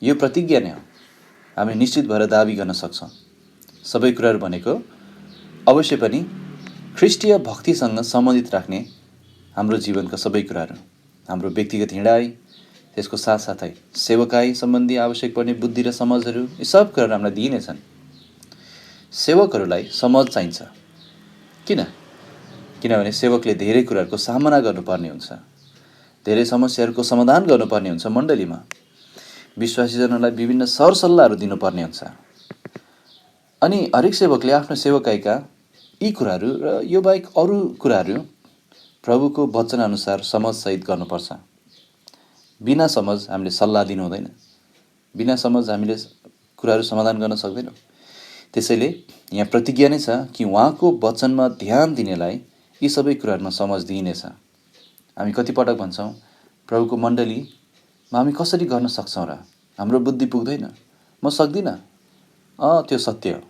यो प्रतिज्ञा नै हो। हामी निश्चित भएर दाबी गर्न सक्छौँ। सबै कुराहरू भनेको अवश्य पनि ख्रिस्टीय भक्तिसँग सम्बन्धित राख्ने हाम्रो जीवनका सबै कुराहरू, हाम्रो व्यक्तिगत हिँडाइ, त्यसको साथसाथै सेवकाई सम्बन्धी आवश्यक पर्ने बुद्धि र समझहरू, यी सब कुराहरू हामीलाई दिइनेछन्। सेवकहरूलाई समझ चाहिन्छ। किनभने सेवकले धेरै कुराहरूको सामना गर्नुपर्ने हुन्छ, धेरै समस्याहरूको समाधान गर्नुपर्ने हुन्छ। मण्डलीमा विश्वासीजनलाई विभिन्न सरसल्लाहहरू दिनुपर्ने हुन्छ। अनि हरेक सेवकले आफ्नो सेवकाईका यी कुराहरू र यो बाहेक अरू कुराहरू प्रभुको वचनअनुसार समझसहित गर्नुपर्छ। बिना समझ हामीले सल्लाह दिनु हुँदैन। बिना समझ हामीले कुराहरू समाधान गर्न सक्दैनौँ। त्यसैले यहाँ प्रतिज्ञा नै छ कि उहाँको वचनमा ध्यान दिनेलाई यी सबै कुराहरूमा समझ दिइनेछ। हामी कतिपटक भन्छौँ प्रभुको मण्डलीमा हामी कसरी गर्न सक्छौँ र? हाम्रो बुद्धि पुग्दैन, म सक्दिनँ। त्यो सत्य हो।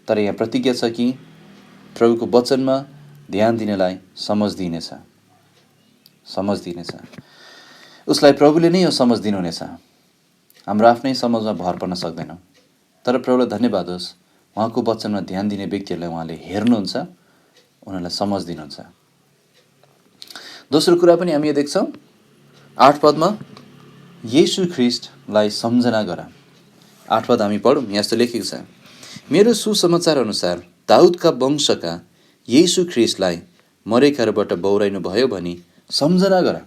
तर यहाँ प्रतिज्ञा छ कि प्रभुको वचनमा ध्यान दिनेलाई समझ दिइनेछ। समझ दिइनेछ। उसलाई प्रभुले नै यो समझ दिनुहुनेछ। हाम्रो आफ्नै समझमा भर पर्न सक्दैनौँ। तर प्रभुलाई धन्यवाद होस्, उहाँको वचनमा ध्यान दिने व्यक्तिहरूलाई उहाँले हेर्नुहुन्छ, उनीहरूलाई समझ दिनुहुन्छ। दोस्रो कुरा पनि हामी यो देख्छौँ 8 पदमा, येशू ख्रिस्टलाई सम्झना गर। 8 पद हामी पढौँ। यहाँ यस्तो लेखेको छ, मेरो सुसमाचार अनुसार दाउदका वंशका येशू ख्रिस्टलाई मरेकाहरूबाट बौराइनु भयो भनी सम्झना गर।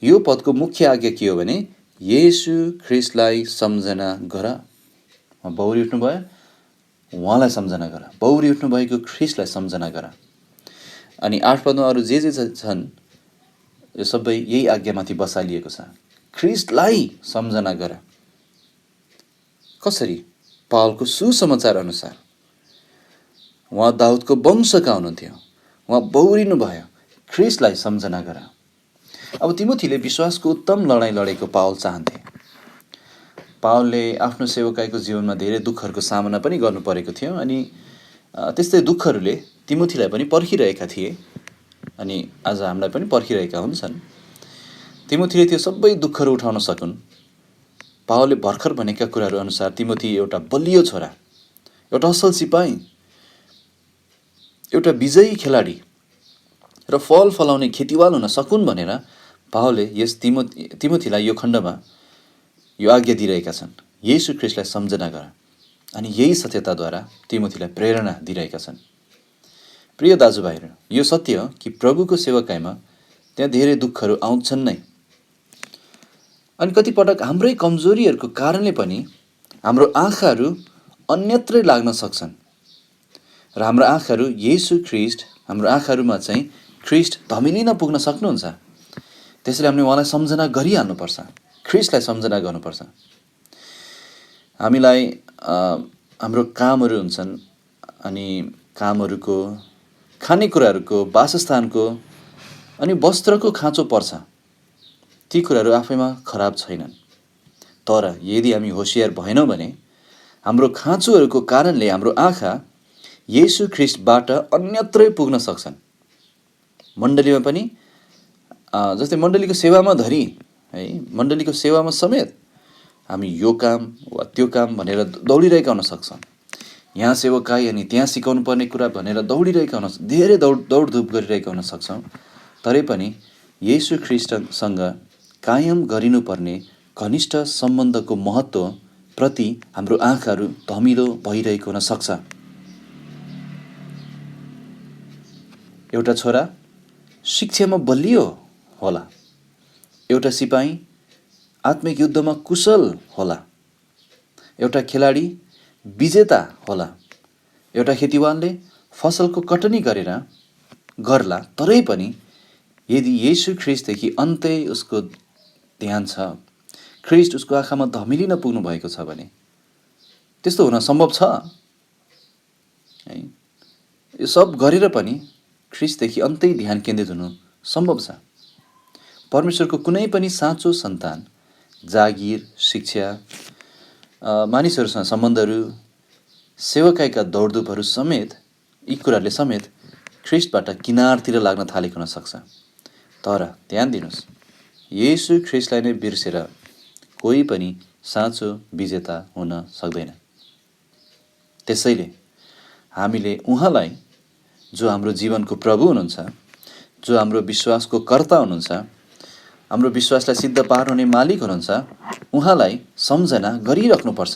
यो पदको मुख्य आज्ञा के हो भने येशू ख्रिस्टलाई सम्झना गर। बौरी उठ्नु भयो, उहाँलाई सम्झना गर। बौरी उठ्नु भएको ख्रिस्टलाई सम्झना गर। अनि 8 पदमा अरू जे छन् यो सबै यही आज्ञामाथि बसालिएको छ। ख्रिस्टलाई सम्झना गर। कसरी? पावलको सुसमाचार अनुसार। उहाँ दाउदको वंशका हुनुहुन्थ्यो, उहाँ बौरिनु भयो, ख्रिस्टलाई सम्झना गर। अब तिमोथीले विश्वासको उत्तम लडाइँ लडेको पावल चाहन्थे। पावलले आफ्नो सेवकाईको जीवनमा धेरै दुःखहरूको सामना पनि गर्नु परेको थियो। अनि त्यस्तै दुःखहरूले तिमोथीलाई पनि पर्खिरहेका थिए। अनि आज हामीलाई पनि पर्खिरहेका हुन्छन्। तिमोथीले त्यो सबै दुःखहरू उठाउन सकुन्। पावलले भर्खर भनेका कुराहरू अनुसार तिमोथी एउटा बलियो छोरा, एउटा असल सिपाही, एउटा विजयी खेलाडी र फल फलाउने खेतीवाल हुन सकुन् भनेर पावलले यस तिमोथीलाई यो खण्डमा यो आज्ञा दिइरहेका छन्। येशू ख्रीष्टलाई सम्झना गर। अनि यही सत्यताद्वारा तिमोथीलाई प्रेरणा दिइरहेका छन्। प्रिय दाजुभाइहरू, यो सत्य हो कि प्रभुको सेवकाइमा त्यहाँ धेरै दुःखहरू आउँछन् नै। अनि कतिपटक हाम्रै कमजोरीहरूको कारणले पनि हाम्रो आँखाहरू अन्यत्रै लाग्न सक्छन् र हाम्रो आँखाहरू हाम्रो आँखाहरूमा चाहिँ ख्रीष्ट धमिलिन पुग्न सक्नुहुन्छ। त्यसैले हामीले उहाँलाई सम्झना गरिहाल्नुपर्छ, ख्रीष्टलाई सम्झना गर्नुपर्छ। हामीलाई हाम्रो कामहरू हुन्छन्, अनि कामहरूको, खानेकुराहरूको, वासस्थानको अनि वस्त्रको खाँचो पर्छ। ती कुराहरू आफैमा खराब छैनन्, तर यदि हामी होसियार भएनौँ भने हाम्रो खाँचोहरूको कारणले हाम्रो आँखा येशू ख्रीष्टबाट अन्यत्रै पुग्न सक्छन्। मण्डलीमा पनि जस्तै मण्डलीको सेवामा धरि है, मण्डलीको सेवामा समेत हामी यो काम वा त्यो काम भनेर दौडिरहेका हुन सक्छौँ। यहाँ सेवकाई अनि त्यहाँ सिकाउनु पर्ने कुरा भनेर दौडिरहेका धेरै दौडधुप गरिरहेका हुन सक्छौँ। तरै पनि येशू ख्रीष्टसँग कायम गरिनुपर्ने घनिष्ठ सम्बन्धको महत्त्व प्रति हाम्रो आँखाहरू धमिलो भइरहेको हुन सक्छ। एउटा छोरा शिक्षामा बलियो होला, एउटा सिपाही आत्मिक युद्धमा कुशल होला, एउटा खेलाडी विजेता होला, एउटा खेतीवानले फसलको कटनी गर्ला। तरै पनि यदि येशू ख्रीष्टदेखि अन्तै उसको ध्यान छ, ख्रीष्ट उसको आँखामा धमिलिन पुग्नु भएको छ भने त्यस्तो हुन सम्भव छ है। यो सब गरेर पनि ख्रीष्टदेखि अन्तै ध्यान केन्द्रित हुनु सम्भव छ। परमेश्वरको कुनै पनि साँचो सन्तान जागिर, शिक्षा, मानिसहरूसँग सम्बन्धहरू, सेवकाईका दौडधुपहरू समेत, यी कुराहरूले समेत ख्रीष्टबाट किनारतिर लाग्न थालेको हुन सक्छ। तर ध्यान दिनुहोस्, येशू ख्रीष्टलाई नै बिर्सेर कोही पनि साँचो विजेता हुन सक्दैन। त्यसैले हामीले उहाँलाई, जो हाम्रो जीवनको प्रभु हुनुहुन्छ, जो हाम्रो विश्वासको कर्ता हुनुहुन्छ, हाम्रो विश्वासलाई सिद्ध पार्ने मालिक हुनुहुन्छ, उहाँलाई सम्झना गरिराख्नुपर्छ।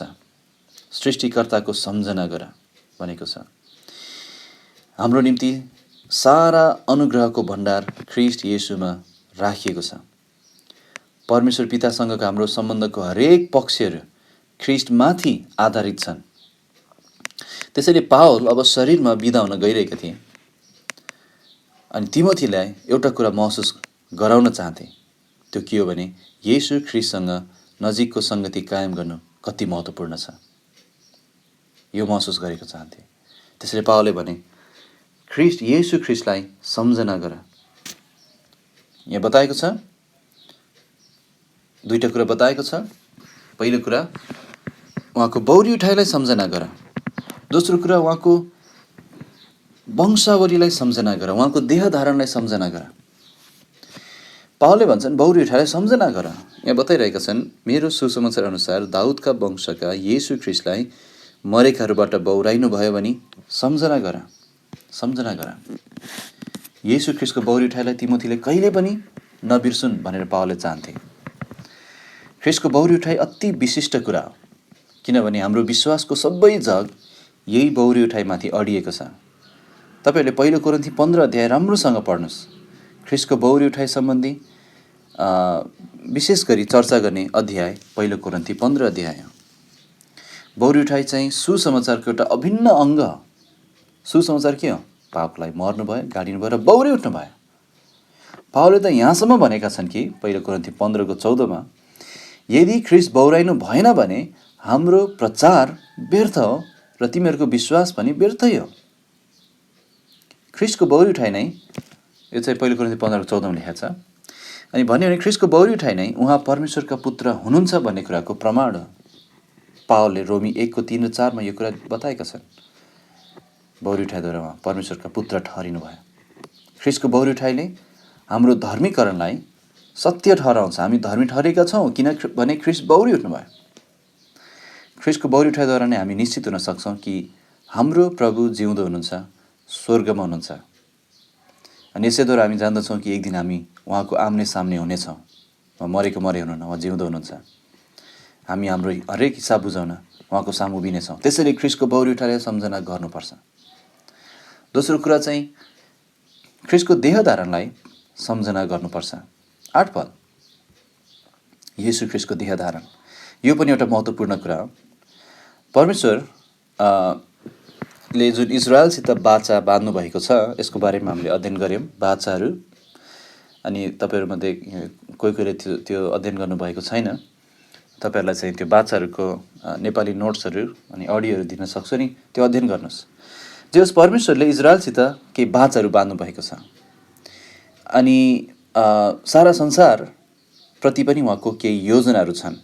सृष्टिकर्ताको सम्झना गर भनेको छ। हाम्रो निम्ति सारा अनुग्रहको भण्डार ख्रीष्ट येशूमा राखिएको छ। परमेश्वर पितासँगको हाम्रो सम्बन्धको हरेक पक्षहरू ख्रीष्टमाथि आधारित छन्। त्यसैले पावल अब शरीरमा बिदा हुन गइरहेका थिए अनि तिमोथीलाई एउटा कुरा महसुस गराउन चाहन्थे। त्यो के हो भने येशू ख्रीष्टसँग नजिकको सङ्गति कायम गर्नु कति महत्त्वपूर्ण छ, यो महसुस गरेको चाहन्थे। त्यसैले पावलले भने येशू ख्रीष्टलाई सम्झना गर। यहाँ बताएको छ, दुईवटा कुरा बताएको छ। पहिलो कुरा उहाँको बौरी उठाइलाई सम्झना गर, दोस्रो कुरा उहाँको वंशावलीलाई सम्झना गर, उहाँको देहधारणलाई सम्झना गर। पावलले भन्छन् बौरी उठाइलाई सम्झना गर। यहाँ बताइरहेका छन्, मेरो सुसमाचार अनुसार दाउदका वंशका येशू ख्रीष्टलाई मरेकाहरूबाट बौराइनु भयो भने सम्झना गर, सम्झना गर। येशू ख्रीष्टको बौरी उठाइलाई तिमोथीले कहिले पनि नबिर्सुन् भनेर पावलले चाहन्थे। ख्रीष्टको बौरी उठाइ अति विशिष्ट कुरा हो, किनभने हाम्रो विश्वासको सबै जग यही बौरी उठाइमाथि अडिएको छ। तपाईँहरूले पहिलो कोरिन्थी 15 अध्याय राम्रोसँग पढ्नुहोस्। ख्रीष्टको बौरी उठाइ सम्बन्धी विशेष गरी चर्चा गर्ने अध्याय पहिलो कोरिन्थी 15 अध्याय हो। बौरी उठाइ चाहिँ सुसमाचारको एउटा अभिन्न अङ्ग हो। सुसमाचार के हो? पापलाई मर्नुभयो, गाडिनुभयो र बौरी उठ्नुभयो। पावलले त यहाँसम्म भनेका छन् कि पहिलो कोरिन्थी 15:14 यदि ख्रीष्ट बौराइनु भएन भने हाम्रो प्रचार व्यर्थ हो र तिमीहरूको विश्वास पनि व्यर्थै हो। ख्रीष्टको बौरी उठाइ नै, यो चाहिँ पहिलो कोरिन्थी 15:14 लेखेको छ। अनि भन्यो भने ख्रीष्टको बौरी उठाइ नै उहाँ परमेश्वरका पुत्र हुनुहुन्छ भन्ने कुराको प्रमाण हो। पावलले रोमी 1:3 र 4 यो कुरा बताएका छन्। बौरी उठाइद्वारा उहाँ परमेश्वरका पुत्र ठहरिनु भयो। ख्रीष्टको बौरी उठाइले हाम्रो धर्मीकरणलाई सत्य ठहराउँछ। हामी धर्मी ठहरेका छौँ किनभने ख्रीष्ट बौरी उठ्नुभयो। ख्रीष्टको बौरी उठाइद्वारा नै हामी निश्चित हुन सक्छौँ कि हाम्रो प्रभु जिउँदो हुनुहुन्छ, स्वर्गमा हुनुहुन्छ। अनि यसैद्वारा हामी जान्दछौँ कि एक दिन हामी उहाँको आम्ने सामने हुनेछौँ। उहाँ मरेको मरे हुनुहुन्न, उहाँ जिउँदो हुनुहुन्छ। हामी हाम्रो हरेक हिसाब बुझाउन उहाँको सामु उभिनेछौँ। त्यसैले ख्रीष्टको बौरी उठाएर सम्झना गर्नुपर्छ। दोस्रो कुरा चाहिँ ख्रीष्टको देहधारणलाई सम्झना गर्नुपर्छ। 8 पद, येशू ख्रीष्टको देहधारण, यो पनि एउटा महत्त्वपूर्ण कुरा हो। परमेश्वर ले जुन इजरायलसित बाचा बाँध्नु भएको छ, यसको बारेमा हामीले अध्ययन गऱ्यौँ। बाचाहरू, अनि तपाईँहरूमध्ये कोही कोहीले त्यो अध्ययन गर्नुभएको छैन, तपाईँहरूलाई चाहिँ त्यो बाचाहरूको नेपाली नोट्सहरू अनि अडियोहरू दिन सक्छु नि, त्यो अध्ययन गर्नुहोस्। जे होस्, परमेश्वरले इजरायलसित केही बाचाहरू बाँध्नु भएको छ अनि सारा संसारप्रति पनि उहाँको केही योजनाहरू छन्।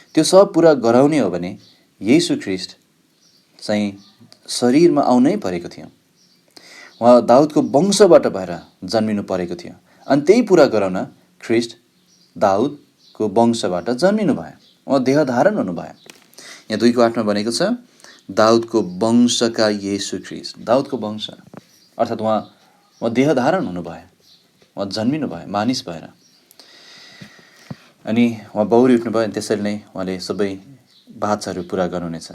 त्यो सब पुरा गराउने हो भने येशू ख्रीष्ट चाहिँ शरीरमा आउनै परेको थियो। उहाँ दाउदको वंशबाट भएर जन्मिनु परेको थियो अनि त्यही पुरा गराउन ख्रीष्ट दाउदको वंशबाट जन्मिनु भयो। उहाँ देहधारण हुनुभयो। यहाँ 2:8 भनेको छ, दाउदको वंशका येशू ख्रीष्ट। दाउदको वंश अर्थात् उहाँ देहधारण हुनुभयो, उहाँ जन्मिनु भयो मानिस भएर, अनि उहाँ बौरी उठ्नुभयो। अनि त्यसरी नै उहाँले सबै बाचाहरू पुरा गर्नुहुनेछ।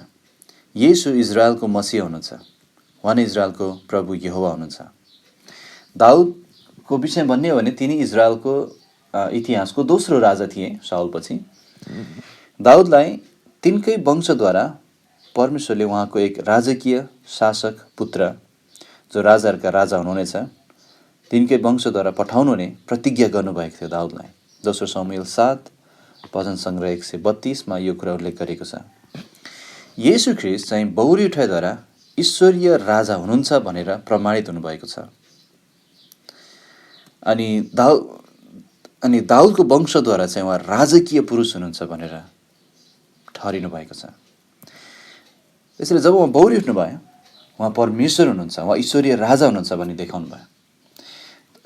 येशू इजरायलको मसीह हुनुहुन्छ। उहाँ नै इजरायलको प्रभु यहोवा हुनुहुन्छ। दाउदको विषय भन्ने हो भने तिनी इजरायलको इतिहासको दोस्रो राजा थिए साउलपछि। दाउदलाई तिनकै वंशद्वारा परमेश्वरले उहाँको एक राजकीय शासक पुत्र, जो राजाहरूका राजा हुनुहुनेछ, तिनकै वंशद्वारा पठाउनु हुने प्रतिज्ञा गर्नुभएको थियो दाउदलाई। दोस्रो शमूएल 7 भजन सङ्ग्रह 132 यो कुरा उल्लेख गरेको छ। येशू ख्रीष्ट चाहिँ बौरी उठाइद्वारा ईश्वरीय राजा हुनुहुन्छ भनेर प्रमाणित हुनुभएको छ। अनि दाउदको वंशद्वारा चाहिँ उहाँ राजकीय पुरुष हुनुहुन्छ भनेर ठहरिनु भएको छ। त्यसैले जब उहाँ बौरी उठ्नुभयो, उहाँ परमेश्वर हुनुहुन्छ, उहाँ ईश्वरीय राजा हुनुहुन्छ भन्ने देखाउनु भयो।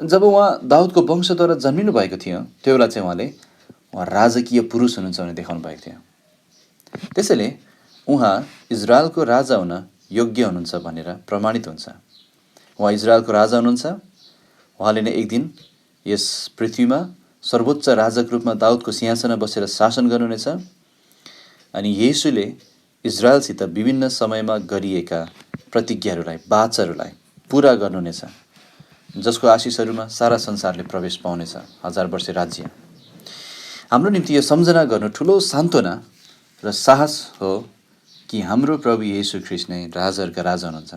जब उहाँ दाउदको वंशद्वारा जन्मिनु भएको थियो, त्यो बेला चाहिँ उहाँ राजकीय पुरुष हुनुहुन्छ भनेर देखाउनु भएको थियो। त्यसैले उहाँ इजरायलको राजा हुन योग्य हुनुहुन्छ भनेर प्रमाणित हुन्छ। उहाँ इजरायलको राजा हुनुहुन्छ। उहाँले नै एक दिन यस पृथ्वीमा सर्वोच्च राजाको रूपमा दाउदको सिंहासनमा बसेर शासन गर्नुहुनेछ। अनि येशूले इजरायलसित विभिन्न समयमा गरिएका प्रतिज्ञाहरूलाई, बाचाहरूलाई पुरा गर्नुहुनेछ, जसको आशिषहरूमा सारा संसारले प्रवेश पाउनेछ, 1000 वर्ष राज्य। हाम्रो निम्ति यो सम्झना गर्नु ठुलो सान्त्वना र साहस हो कि हाम्रो प्रभु येशू ख्रीष्ट नै राजाहरूका राजा हुनुहुन्छ।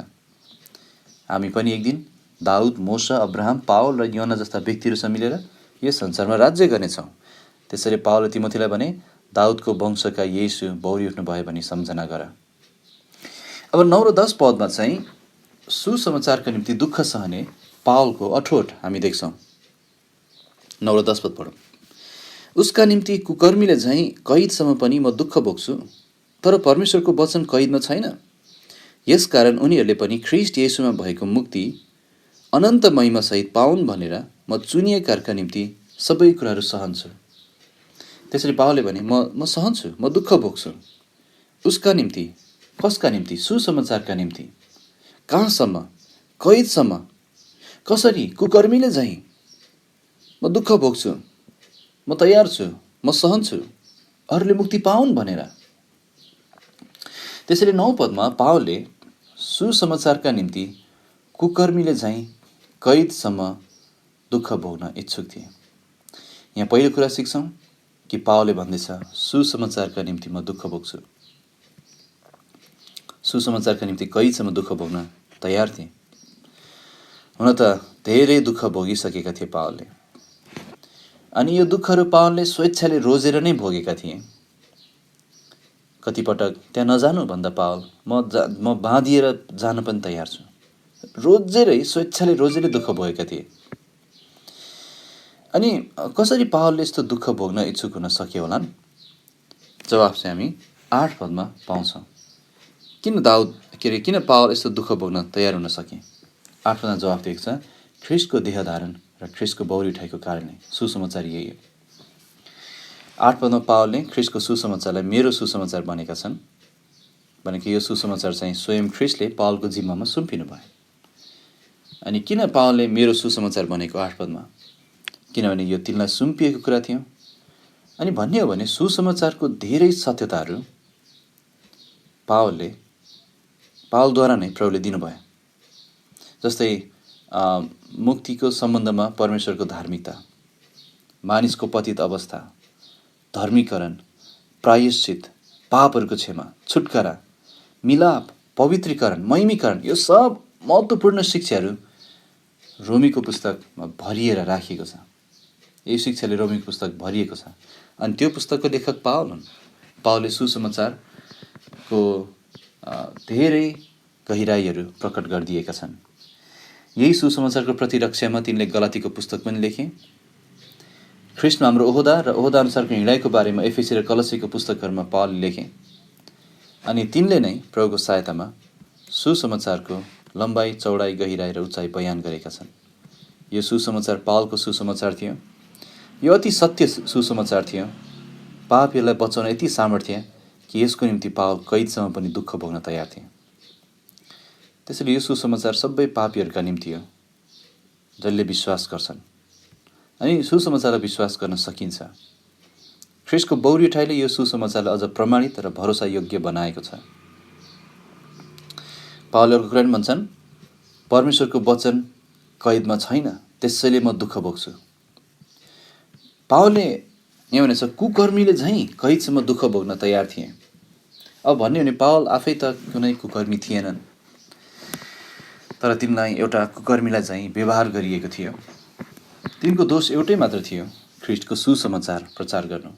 हामी पनि एक दिन दाउद, मोशा, अब्राहम, पावल र योना जस्ता व्यक्तिहरूसँग मिलेर यस संसारमा राज्य गर्नेछौँ। त्यसैले पावलले तिमोथीलाई भने, दाउदको वंशका येशू बौरी उठ्नुभयो भनी सम्झना गर। अब 9 र 10 पदमा चाहिँ सुसमाचारका निम्ति दुःख सहने पावलको अठोट हामी देख्छौँ। 9 र 10 पद पढौँ। उसका निम्ति कुकर्मीले झैँ कैदसम्म पनि म दुःख भोग्छु, तर परमेश्वरको वचन कैदमा छैन। यसकारण उनीहरूले पनि ख्रीष्ट येशूमा भएको मुक्ति अनन्त महिमासहित पाउन् भनेर म चुनिएकाका निम्ति सबै कुराहरू सहन्छु। त्यसरी पावलले भने म सहन्छु, म दुःख भोग्छु। उसका निम्ति, कसका निम्ति? सुसमाचारका निम्ति। कहाँसम्म? कैदसम्म। कसरी? कुकर्मीले झैँ म दुःख भोग्छु, म तयार छु, म सहन्छु, अरूले मुक्ति पाउन् भनेर। त्यसैले 9 पदमा पावलले सुसमाचारका निम्ति कुकर्मीले झैँ कैदसम्म दुःख भोग्न इच्छुक थिए। यहाँ पहिलो कुरा सिक्छौँ कि पावलले भन्दैछ सुसमाचारका निम्ति म दुःख भोग्छु। सुसमाचारका निम्ति कैदसम्म दुःख भोग्न तयार थिए। हुन त धेरै दुःख भोगिसकेका थिए पावलले, अनि यो दुःखहरू पावलले स्वेच्छाले रोजेर नै भोगेका थिए। कतिपटक त्यहाँ नजानु भन्दा पावल म बाँधिएर जान पनि तयार छु। रोजेरै, स्वेच्छाले रोजेरै दुःख भोगेका थिए। अनि कसरी पावलले यस्तो दुःख भोग्न इच्छुक हुन सक्यो होलान्? जवाफ चाहिँ हामी 8 पदमा पाउँछौँ। किन पावल यस्तो दुःख भोग्न तयार हुन सके? 8 पदमा जवाफ दिएको छ, ख्रीष्टको देहधारण र ख्रीष्टको बौरी उठाइको कारणले। सुसमाचार यही हो। 8 पदमा पावलले ख्रीष्टको सुसमाचारलाई मेरो सुसमाचार भनेका छन् भनेको यो सुसमाचार चाहिँ स्वयं ख्रिस्टले पावलको जिम्मामा सुम्पिनु भयो। अनि किन पावलले मेरो सुसमाचार भनेको 8 पदमा? किनभने यो तिनलाई सुम्पिएको कुरा थियो। अनि भन्ने हो भने सुसमाचारको धेरै सत्यताहरू पावलद्वारा नै प्रभुले दिनुभयो। जस्तै मुक्तिको सम्बन्धमा परमेश्वरको धार्मिकता, मानिसको पतित अवस्था, धर्मीकरण, प्रायश्चित, पापहरूको क्षमा, छुटकारा, मिलाप, पवित्रीकरण, महिमीकरण, यो सब महत्त्वपूर्ण शिक्षाहरू रोमीको पुस्तकमा भरिएर राखिएको छ। यही शिक्षाले रोमीको पुस्तक भरिएको छ। अनि त्यो पुस्तकको लेखक पावल हुन्। पावलले सुसमाचारको धेरै गहिराईहरू प्रकट गरिदिएका छन्। यही सुसमाचारको प्रतिरक्षामा तिनले गलातीको पुस्तक पनि लेखे। ख्रिस्टमा हाम्रो ओहदा र ओहदा अनुसारको हिँडाइको बारेमा एफेसी र कलसीको पुस्तकहरूमा पावलले लेखे। अनि तिनले नै प्रभुको सहायतामा सुसमाचारको लम्बाइ, चौडाइ, गहिराई र उचाइ बयान गरेका छन्। यो सुसमाचार पावलको सुसमाचार थियो। यो अति सत्य सुसमाचार थियो। पापीहरूलाई बचाउन यति सामर्थ्य कि यसको निम्ति पावल कैदसम्म पनि दुःख भोग्न तयार थिए। त्यसैले यो सुसमाचार सबै पापीहरूका निम्ति हो, जसले विश्वास गर्छन्। अनि सुसमाचारलाई विश्वास गर्न सकिन्छ। ख्रिस्टको बौरी उठाइले यो सुसमाचारलाई अझ प्रमाणित र भरोसा योग्य बनाएको छ। पावलले अर्को कुरा पनि भन्छन्, परमेश्वरको वचन कैदमा छैन, त्यसैले म दुःख भोग्छु। पावलले यहाँ भनेछ कुकर्मीले झैँ कैदसम्म दुःख भोग्न तयार थिए। अब भन्यो भने पावल आफै त कुनै कुकर्मी थिएनन्, तर तिनलाई एउटा कुकर्मीलाई झैँ व्यवहार गरिएको थियो। तिनको दोष एउटै मात्र थियो, ख्रिस्टको सुसमाचार प्रचार गर्नु।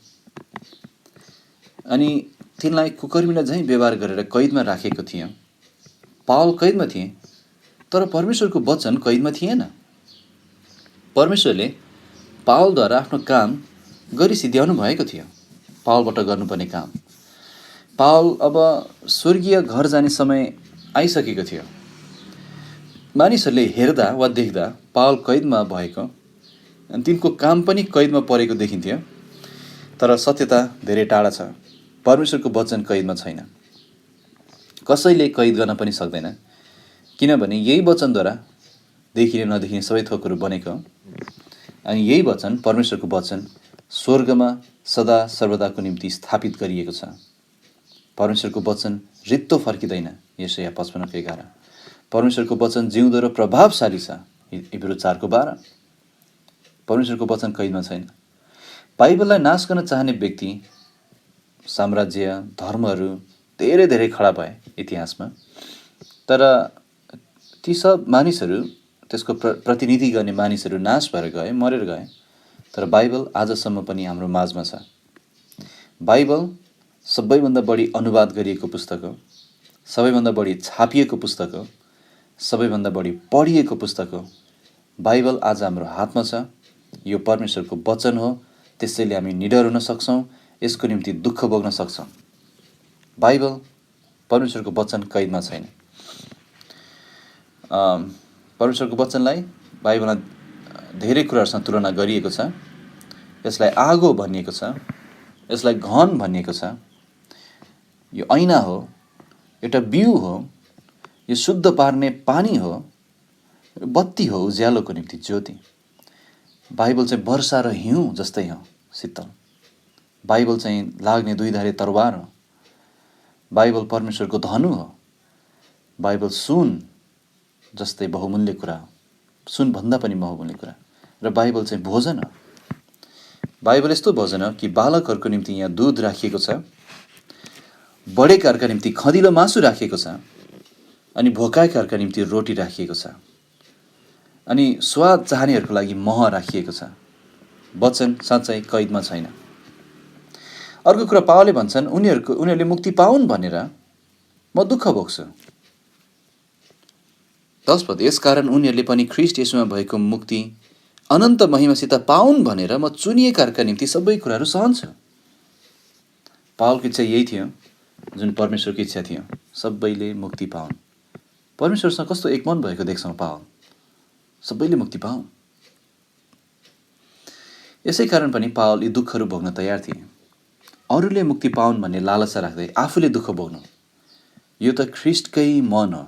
अनि तिनलाई कुकर्मीलाई झैँ व्यवहार गरेर कैदमा राखेको थियो। पावल कैदमा थिए, तर परमेश्वरको वचन कैदमा थिएन। परमेश्वरले पावलद्वारा आफ्नो काम गरी सिद्ध्याउनु भएको थियो। पावलबाट गर्नुपर्ने काम। पावल अब स्वर्गीय घर जाने समय आइसकेको थियो। मानिसहरूले हेर्दा वा देख्दा पावल कैदमा भएको अनि तिनको काम पनि कैदमा परेको देखिन्थ्यो। तर सत्यता धेरै टाढा छ। परमेश्वरको वचन कैदमा छैन। कसैले कैद गर्न पनि सक्दैन, किनभने यही वचनद्वारा देखिने नदेखिने सबै थोकहरू बनेको। अनि यही वचन, परमेश्वरको वचन, स्वर्गमा सदा सर्वदाको निम्ति स्थापित गरिएको छ। परमेश्वरको वचन रित्तो फर्किँदैन। यशाया 55:11। परमेश्वरको वचन जिउँदो र प्रभावशाली छ। इब्रू 4:12। परमेश्वरको वचन कैदमा छैन। बाइबललाई नाश गर्न चाहने व्यक्ति, साम्राज्य, धर्महरू धेरै धेरै खडा भए इतिहासमा। तर ती सब मानिसहरू, त्यसको प्रतिनिधि गर्ने मानिसहरू नाश भएर गए, मरेर गए। तर बाइबल आजसम्म पनि हाम्रो माझमा छ। बाइबल सबैभन्दा बढी अनुवाद गरिएको पुस्तक हो, सबैभन्दा बढी छापिएको पुस्तक हो, सबैभन्दा बढी पढिएको पुस्तक हो। बाइबल आज हाम्रो हातमा छ। यो परमेश्वरको वचन हो, त्यसैले हामी निडर हुन सक्छौँ, यसको निम्ति दुःख भोग्न सक्छौँ। बाइबल, परमेश्वरको वचन कैदमा छैन। परमेश्वरको वचनलाई बाइबलमा धेरै कुराहरूसँग तुलना गरिएको छ। यसलाई आगो भनिएको छ, यसलाई घन भनिएको छ। यो ऐना हो, एउटा बिउ हो, यो शुद्ध पार्ने पानी हो, बत्ती हो, उज्यालोको निम्ति ज्योति। बाइबल चाहिँ वर्षा र हिउँ जस्तै हो, शीतल। बाइबल चाहिँ लाग्ने दुईधारे तरवार हो। बाइबल परमेश्वरको धनु हो। बाइबल सुन जस्तै बहुमूल्य कुरा हो, सुनभन्दा पनि बहुमूल्य कुरा। र बाइबल चाहिँ भोजन हो। बाइबल यस्तो भोजन हो कि बालकहरूको निम्ति यहाँ दुध राखिएको छ, बढेकाहरूका निम्ति खँदिलो मासु राखिएको छ, अनि भोकाएकाहरूका निम्ति रोटी राखिएको छ, अनि स्वाद चाहनेहरूको लागि मह राखिएको छ। वचन साँच्चै कैदमा छैन। अर्को कुरा पावलले भन्छन्, उनीहरूले मुक्ति पाउन् भनेर म दुःख भोग्छु। 10 पद, यसकारण उनीहरूले पनि ख्रिस्ट येशूमा भएको मुक्ति अनन्त महिमासित पाउन् भनेर म चुनिएकाहरूका निम्ति सबै कुराहरू सहन्छु। पावलको इच्छा यही थियो, जुन परमेश्वरको इच्छा थियो, सबैले मुक्ति पाउन्। परमेश्वरसँग कस्तो एकमन भएको देख्छौँ पावल, सबैले मुक्ति पाउन्। यसै कारण पनि पावल यी दुःखहरू भोग्न तयार थिए। अरूले मुक्ति पाउन् भन्ने लालसा राख्दै आफूले दुःख भोग्नु, यो त ख्रिस्टकै मन हो।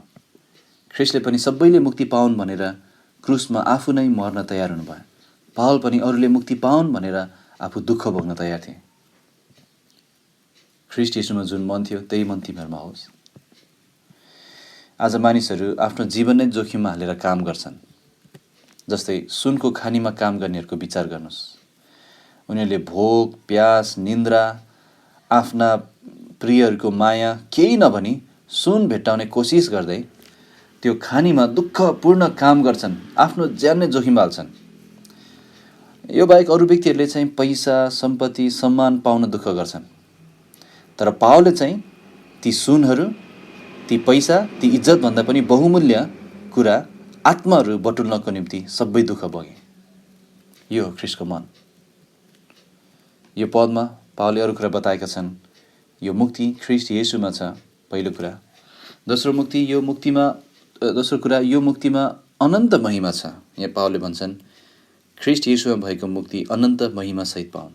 ख्रिस्टले पनि सबैले मुक्ति पाउन् भनेर क्रुसमा आफू नै मर्न तयार हुनुभयो। पावल पनि अरूले मुक्ति पाउन् भनेर आफू दुःख भोग्न तयार थिए। ख्रिस्ट येशूमा जुन मन थियो त्यही मन तिमीहरूमा होस्। आज मानिसहरू आफ्नो जीवन नै जोखिममा हालेर काम गर्छन्। जस्तै सुनको खानीमा काम गर्नेहरूको विचार गर्नुहोस्। उनीहरूले भोक, प्यास, निन्द्रा, आफ्ना प्रियहरूको माया केही नभनी सुन भेट्टाउने कोसिस गर्दै त्यो खानीमा दुःखपूर्ण काम गर्छन्, आफ्नो ज्यान नै जोखिम हाल्छन्। यो बाहेक अरू व्यक्तिहरूले चाहिँ पैसा, सम्पत्ति, सम्मान पाउन दुःख गर्छन्। तर पावलले चाहिँ ती सुनहरू, ती पैसा, ती इज्जतभन्दा पनि बहुमूल्य कुरा आत्माहरू बटुल्नको निम्ति सबै दुःख भोगे। यो हो ख्रिस्टको मन। यो पदमा पावलले अरू कुरा बताएका छन्। यो मुक्ति ख्रिस्ट येशूमा छ, पहिलो कुरा। दोस्रो कुरा यो मुक्तिमा अनन्त महिमा छ। यहाँ पावलले भन्छन् ख्रिस्ट येशूमा भएको मुक्ति अनन्त महिमा सहित पाउन्।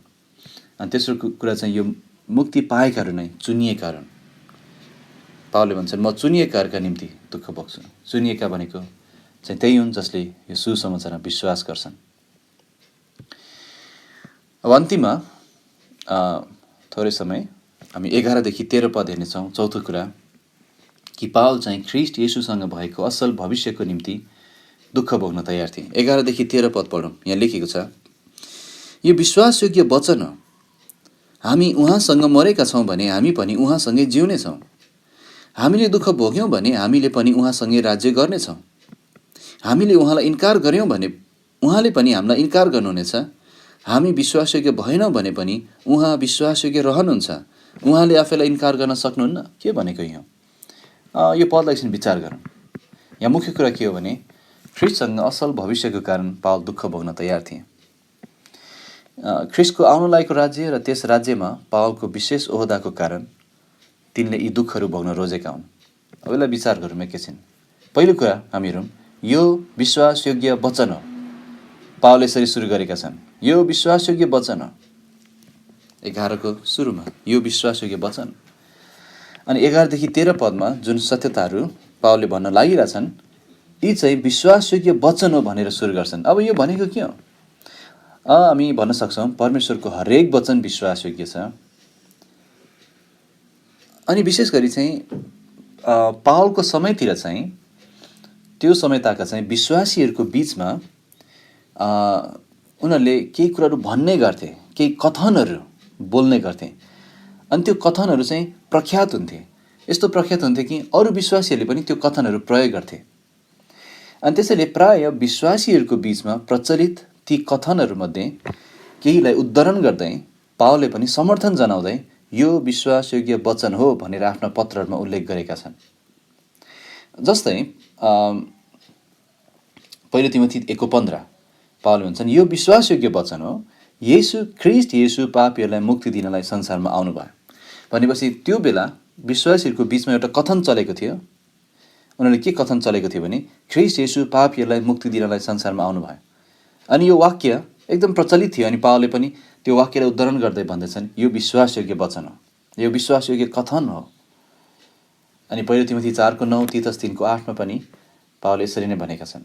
अनि तेस्रो कुरा चाहिँ यो मुक्ति पाएकाहरू नै चुनिएकाहरू। पावलले भन्छन् म चुनिएकाहरूका निम्ति दुःख भोग्छु। चुनिएका भनेको चाहिँ त्यही हुन् जसले यो सुसमाचारमा विश्वास गर्छन्। अब अन्तिममा थोरै समय हामी 11 देखि 13 पद हेर्नेछौँ। चौथो कुरा कि पावल चाहिँ ख्रिस्ट येशूसँग भएको असल भविष्यको निम्ति दुःख भोग्न तयार थिए। 11 देखि 13 पद पढौँ। यहाँ लेखेको छ, यो विश्वासयोग्य वचन हो। हामी उहाँसँग मरेका छौँ भने हामी पनि उहाँसँगै जिउनेछौँ। हामीले दुःख भोग्यौँ भने हामीले पनि उहाँसँगै राज्य गर्नेछौँ। हामीले उहाँलाई इन्कार गऱ्यौँ भने उहाँले पनि हामीलाई इन्कार गर्नुहुनेछ। हामी विश्वासयोग्य भएनौँ भने पनि उहाँ विश्वासयोग्य रहनुहुन्छ। उहाँले आफैलाई इन्कार गर्न सक्नुहुन्न। के भनेको यो पदलाई एकछिन विचार गरौँ। यहाँ मुख्य कुरा के हो भने ख्रिस्टसँग असल भविष्यको कारण पावल दुःख भोग्न तयार थिए। ख्रिस्टको आउन लागेको राज्य र त्यस राज्यमा पावलको विशेष ओहदाको कारण तिनले यी दुःखहरू भोग्न रोजेका हुन्। अब यसलाई विचार गरौँ एकैछिन। पहिलो कुरा हामी हेरौँ, यो विश्वासयोग्य वचन हो। पावलले यसरी सुरु गरेका छन्, यो विश्वासयोग्य वचन हो। 11 को सुरुमा यो विश्वासयोग्य वचन। अनि 11 देखि 13 पदमा जुन सत्यताहरू पावलले भन्न लागिरहेछन् यी चाहिँ विश्वासयोग्य वचन हो भनेर सुरु गर्छन्। अब यो भनेको के हो? हामी भन्न सक्छौँ परमेश्वरको हरेक वचन विश्वासयोग्य छ। अनि विशेष गरी चाहिँ पावलको समयतिर चाहिँ त्यो समयताका चाहिँ विश्वासीहरूको बिचमा उनीहरूले केही कुराहरू भन्ने गर्थे, केही कथनहरू बोल्ने गर्थे। अनि त्यो कथनहरू चाहिँ प्रख्यात हुन्थे। यस्तो प्रख्यात हुन्थे कि अरू विश्वासीहरूले पनि त्यो कथनहरू प्रयोग गर्थे। अनि त्यसैले प्राय विश्वासीहरूको बिचमा प्रचलित ती कथनहरूमध्ये केहीलाई उद्धरण गर्दै पावलले पनि समर्थन जनाउँदै यो विश्वासयोग्य वचन हो भनेर आफ्ना पत्रहरूमा उल्लेख गरेका छन्। जस्तै पहिलो तिमोथी 1:15 पावलले भन्छन् यो विश्वासयोग्य वचन हो, ख्रिस्ट येशू पापीहरूलाई मुक्ति दिनलाई संसारमा आउनुभयो। भनेपछि त्यो बेला विश्वासीहरूको बिचमा एउटा कथन चलेको थियो। उनीहरूले के कथन चलेको थियो भने ख्रिस्ट येशू पापीहरूलाई मुक्ति दिनलाई संसारमा आउनुभयो। अनि यो वाक्य एकदम प्रचलित थियो। अनि पावलले पनि त्यो वाक्यलाई उद्धरण गर्दै भन्दैछन् यो विश्वासयोग्य वचन हो, यो विश्वासयोग्य कथन हो। अनि पहिलो तिमोथी 4:9, तीतस 3:8 पनि पावलले यसरी नै भनेका छन्।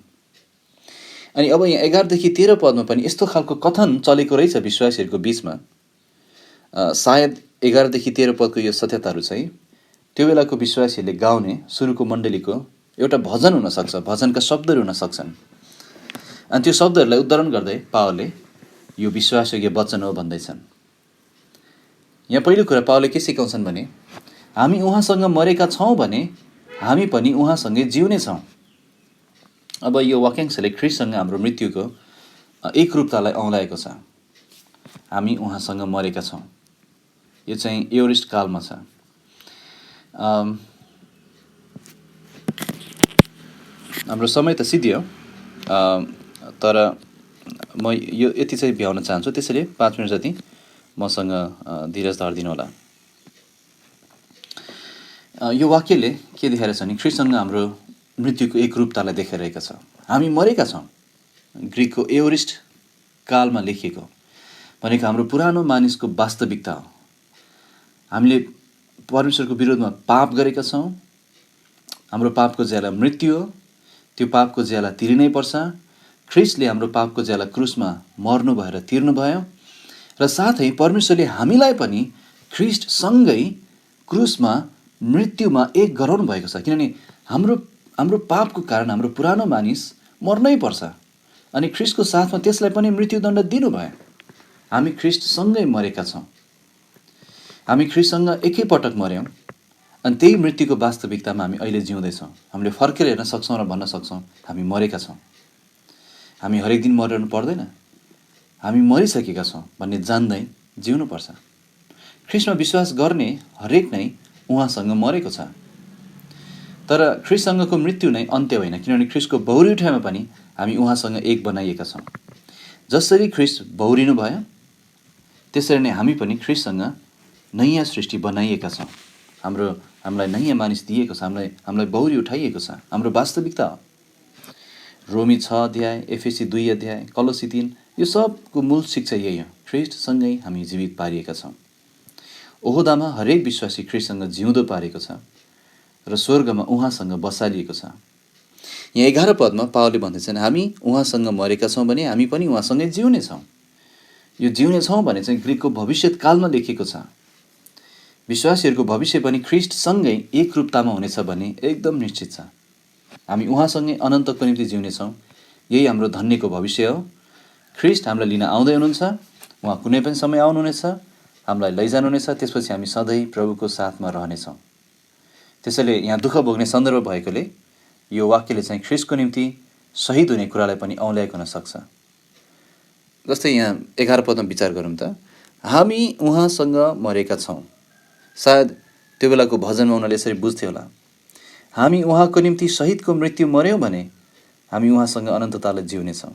अनि अब यहाँ 11 देखि 13 पदमा पनि यस्तो खालको कथन चलेको रहेछ विश्वासीहरूको बिचमा। सायद 11 देखि 13 पदको यो सत्यताहरू चाहिँ त्यो बेलाको विश्वासीहरूले गाउने सुरुको मण्डलीको एउटा भजन हुनसक्छ, भजनका शब्दहरू हुन सक्छन्। अनि त्यो शब्दहरूलाई उद्धरण गर्दै पावलले यो विश्वासयोग्य वचन हो भन्दैछन्। यहाँ पहिलो कुरा पावलले के सिकाउँछन् भने हामी उहाँसँग मरेका छौँ भने हामी पनि उहाँसँगै जिउनेछौँ। अब यो वाक्यांशले ख्रिस्टसँग हाम्रो मृत्युको एकरूपतालाई औँल्याएको छ। हामी उहाँसँग मरेका छौँ। यो चाहिँ एवरिस्ट कालमा छ। हाम्रो समय त सिद्धियो, तर म यो यति चाहिँ भ्याउन चाहन्छु। त्यसैले 5 मिनट जति मसँग धीरज धरिदिनु होला। यो वाक्यले के देखाइरहेछ भने ख्रिस्टसँग हाम्रो मृत्युको एकरूपतालाई देखाइरहेको छ। हामी मरेका छौँ। ग्रिकको एवरिस्ट कालमा लेखिएको भनेको हाम्रो पुरानो मानिसको वास्तविकता हो। हामीले परमेश्वरको विरोधमा पाप गरेका छौँ हाम्रो पापको ज्याला मृत्यु हो, त्यो पापको ज्याला तिर्नै पर्छ। ख्रिस्टले हाम्रो पापको ज्याला क्रुसमा मर्नु भएर तिर्नुभयो र साथै परमेश्वरले हामीलाई पनि ख्रिस्टसँगै क्रुसमा मृत्युमा एक गराउनु भएको छ। किनभने हाम्रो हाम्रो पापको कारण हाम्रो पुरानो मानिस मर्नै पर्छ अनि ख्रिस्टको साथमा त्यसलाई पनि मृत्युदण्ड दिनुभयो। हामी ख्रिस्टसँगै मरेका छौँ, हामी ख्रिस्टसँग एकैपटक मर्यौँ अनि त्यही मृत्युको वास्तविकतामा हामी अहिले जिउँदैछौँ। हामीले फर्केर हेर्न सक्छौँ र भन्न सक्छौँ हामी मरेका छौँ। हामी हरेक दिन मरिरहनु पर्दैन, हामी मरिसकेका छौँ भन्ने जान्दै जिउनुपर्छ। ख्रिस्टमा विश्वास गर्ने हरेक नै उहाँसँग मरेको छ। तर ख्रिस्टसँगको मृत्यु नै अन्त्य होइन, किनभने ख्रिस्टको बहुरी उठाइमा पनि हामी उहाँसँग एक बनाइएका छौँ। जसरी ख्रिस्ट बहुरिनु भयो त्यसरी नै हामी पनि ख्रिस्टसँग नयाँ सृष्टि बनाइएका छौँ। हामीलाई नयाँ मानिस दिएको छ, हामीलाई बहुरी उठाइएको छ। हाम्रो वास्तविकता हो। रोमी 6 अध्याय, एफएसी 2 अध्याय, कलोसी 3, यो सबको मूल शिक्षा यही हो। ख्रिस्टसँगै हामी जीवित पारिएका छौँ। ओहोदामा हरेक विश्वासी ख्रिस्टसँग जिउँदो पारेको छ र स्वर्गमा उहाँसँग बसालिएको छ। यहाँ 11 पदमा पावलले भन्दैछन् हामी उहाँसँग मरेका छौँ भने हामी पनि उहाँसँगै जिउने छौँ। यो जिउने छौँ भने चाहिँ ग्रिकको भविष्यकालमा लेखिएको छ। विश्वासीहरूको भविष्य पनि ख्रिस्टसँगै एक रूपतामा हुनेछ भन्ने एकदम निश्चित छ। हामी उहाँसँगै अनन्तको निम्ति जिउनेछौँ। यही हाम्रो धन्यको भविष्य हो। ख्रिस्ट हामीलाई लिन आउँदै हुनुहुन्छ, उहाँ कुनै पनि समय आउनुहुनेछ, हामीलाई लैजानुहुनेछ, त्यसपछि हामी सधैँ प्रभुको साथमा रहनेछौँ। त्यसैले यहाँ दुःख भोग्ने सन्दर्भ भएकोले यो वाक्यले चाहिँ ख्रिस्टको निम्ति शहीद हुने कुरालाई पनि औँल्याएको हुन सक्छ। जस्तै यहाँ 11 पदमा विचार गरौँ त, हामी उहाँसँग मरेका छौँ। सायद त्यो बेलाको भजनमा उनीहरूले यसरी बुझ्थ्यो होला, हामी उहाँको निम्ति शहीदको मृत्यु मर्यौँ भने हामी उहाँसँग अनन्ततालाई जिउनेछौँ।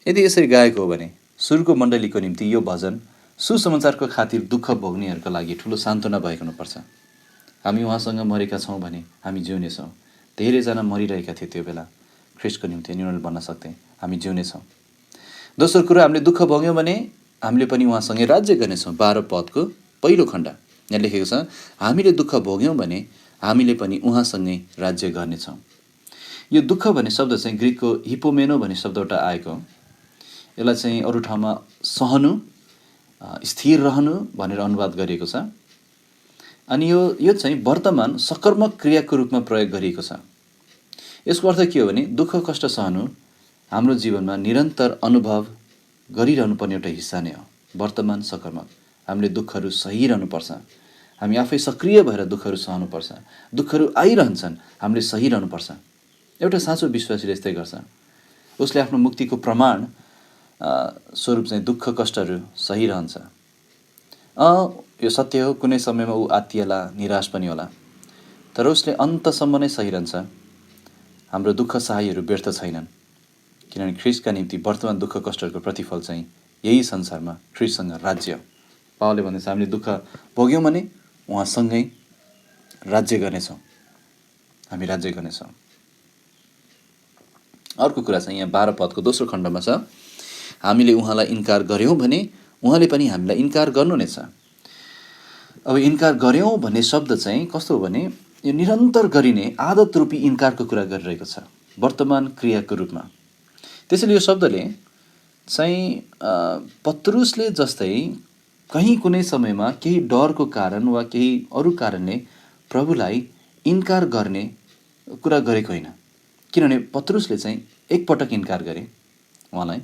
यदि यसरी गाएको हो भने सुरुको मण्डलीको निम्ति यो भजन सुसमाचारको खातिर दुःख भोग्नेहरूको लागि ठुलो सान्त्वना भएको हुनुपर्छ। हामी उहाँसँग मरेका छौँ भने हामी जिउनेछौँ। धेरैजना मरिरहेका थिए त्यो बेला ख्रिस्टको निम्ति, अनि उनीहरूले भन्न सक्थे हामी जिउनेछौँ। दोस्रो कुरा, हामीले दुःख भोग्यौँ भने हामीले पनि उहाँसँगै राज्य गर्नेछौँ। 12 पदको पहिलो खण्ड यहाँ लेखेको छ, हामीले दुःख भोग्यौँ भने हामीले पनि उहाँसँगै राज्य गर्नेछौँ। यो दुःख भन्ने शब्द चाहिँ ग्रिकको हिपोमेनो भन्ने शब्दबाट आएको हो। यसलाई चाहिँ अरू ठाउँमा सहनु, स्थिर रहनु भनेर अनुवाद गरिएको छ। अनि यो चाहिँ वर्तमान सकर्मक क्रियाको रूपमा प्रयोग गरिएको छ। यसको अर्थ के हो भने दुःख कष्ट सहनु हाम्रो जीवनमा निरन्तर अनुभव गरिरहनु पर्ने एउटा हिस्सा नै हो। वर्तमान सकर्मक, हामीले दुःखहरू सहिरहनुपर्छ। हामी आफै सक्रिय भएर दुःखहरू सहनुपर्छ। दुःखहरू आइरहन्छन्, हामीले सहिरहनुपर्छ। एउटा साँचो विश्वासीले यस्तै गर्छ। उसले आफ्नो मुक्तिको प्रमाण स्वरूप चाहिँ दुःख कष्टहरू सहिरहन्छ। यो सत्य हो, कुनै समयमा ऊ आत्तिएला, निराश पनि होला, तर उसले अन्तसम्म नै सहिरहन्छ। हाम्रो दुःख सहायहरू व्यर्थ छैनन्, किनभने ख्रिस्टका निम्ति वर्तमान दुःख कष्टहरूको प्रतिफल चाहिँ यही संसारमा ख्रिस्टसँग राज्य। पावलले भन्दैछ हामीले दुःख भोग्यौँ भने उहाँसँगै राज्य गर्नेछौँ, हामी राज्य गर्नेछौँ। अर्को कुरा चाहिँ यहाँ 12 पदको दोस्रो खण्डमा छ, हामीले उहाँलाई इन्कार गऱ्यौँ भने उहाँले पनि हामीलाई इन्कार गर्नु नै छ। अब इन्कार गऱ्यौँ भन्ने शब्द चाहिँ कस्तो हो भने यो निरन्तर गरिने आदत रूपी इन्कारको कुरा गरिरहेको छ वर्तमान क्रियाको रूपमा। त्यसैले यो शब्दले चाहिँ पत्रुसले जस्तै कहीँ कुनै समयमा केही डरको कारण वा केही अरू कारणले प्रभुलाई इन्कार गर्ने कुरा गरेको होइन। किनभने पत्रुसले चाहिँ एकपटक इन्कार गरे उहाँलाई,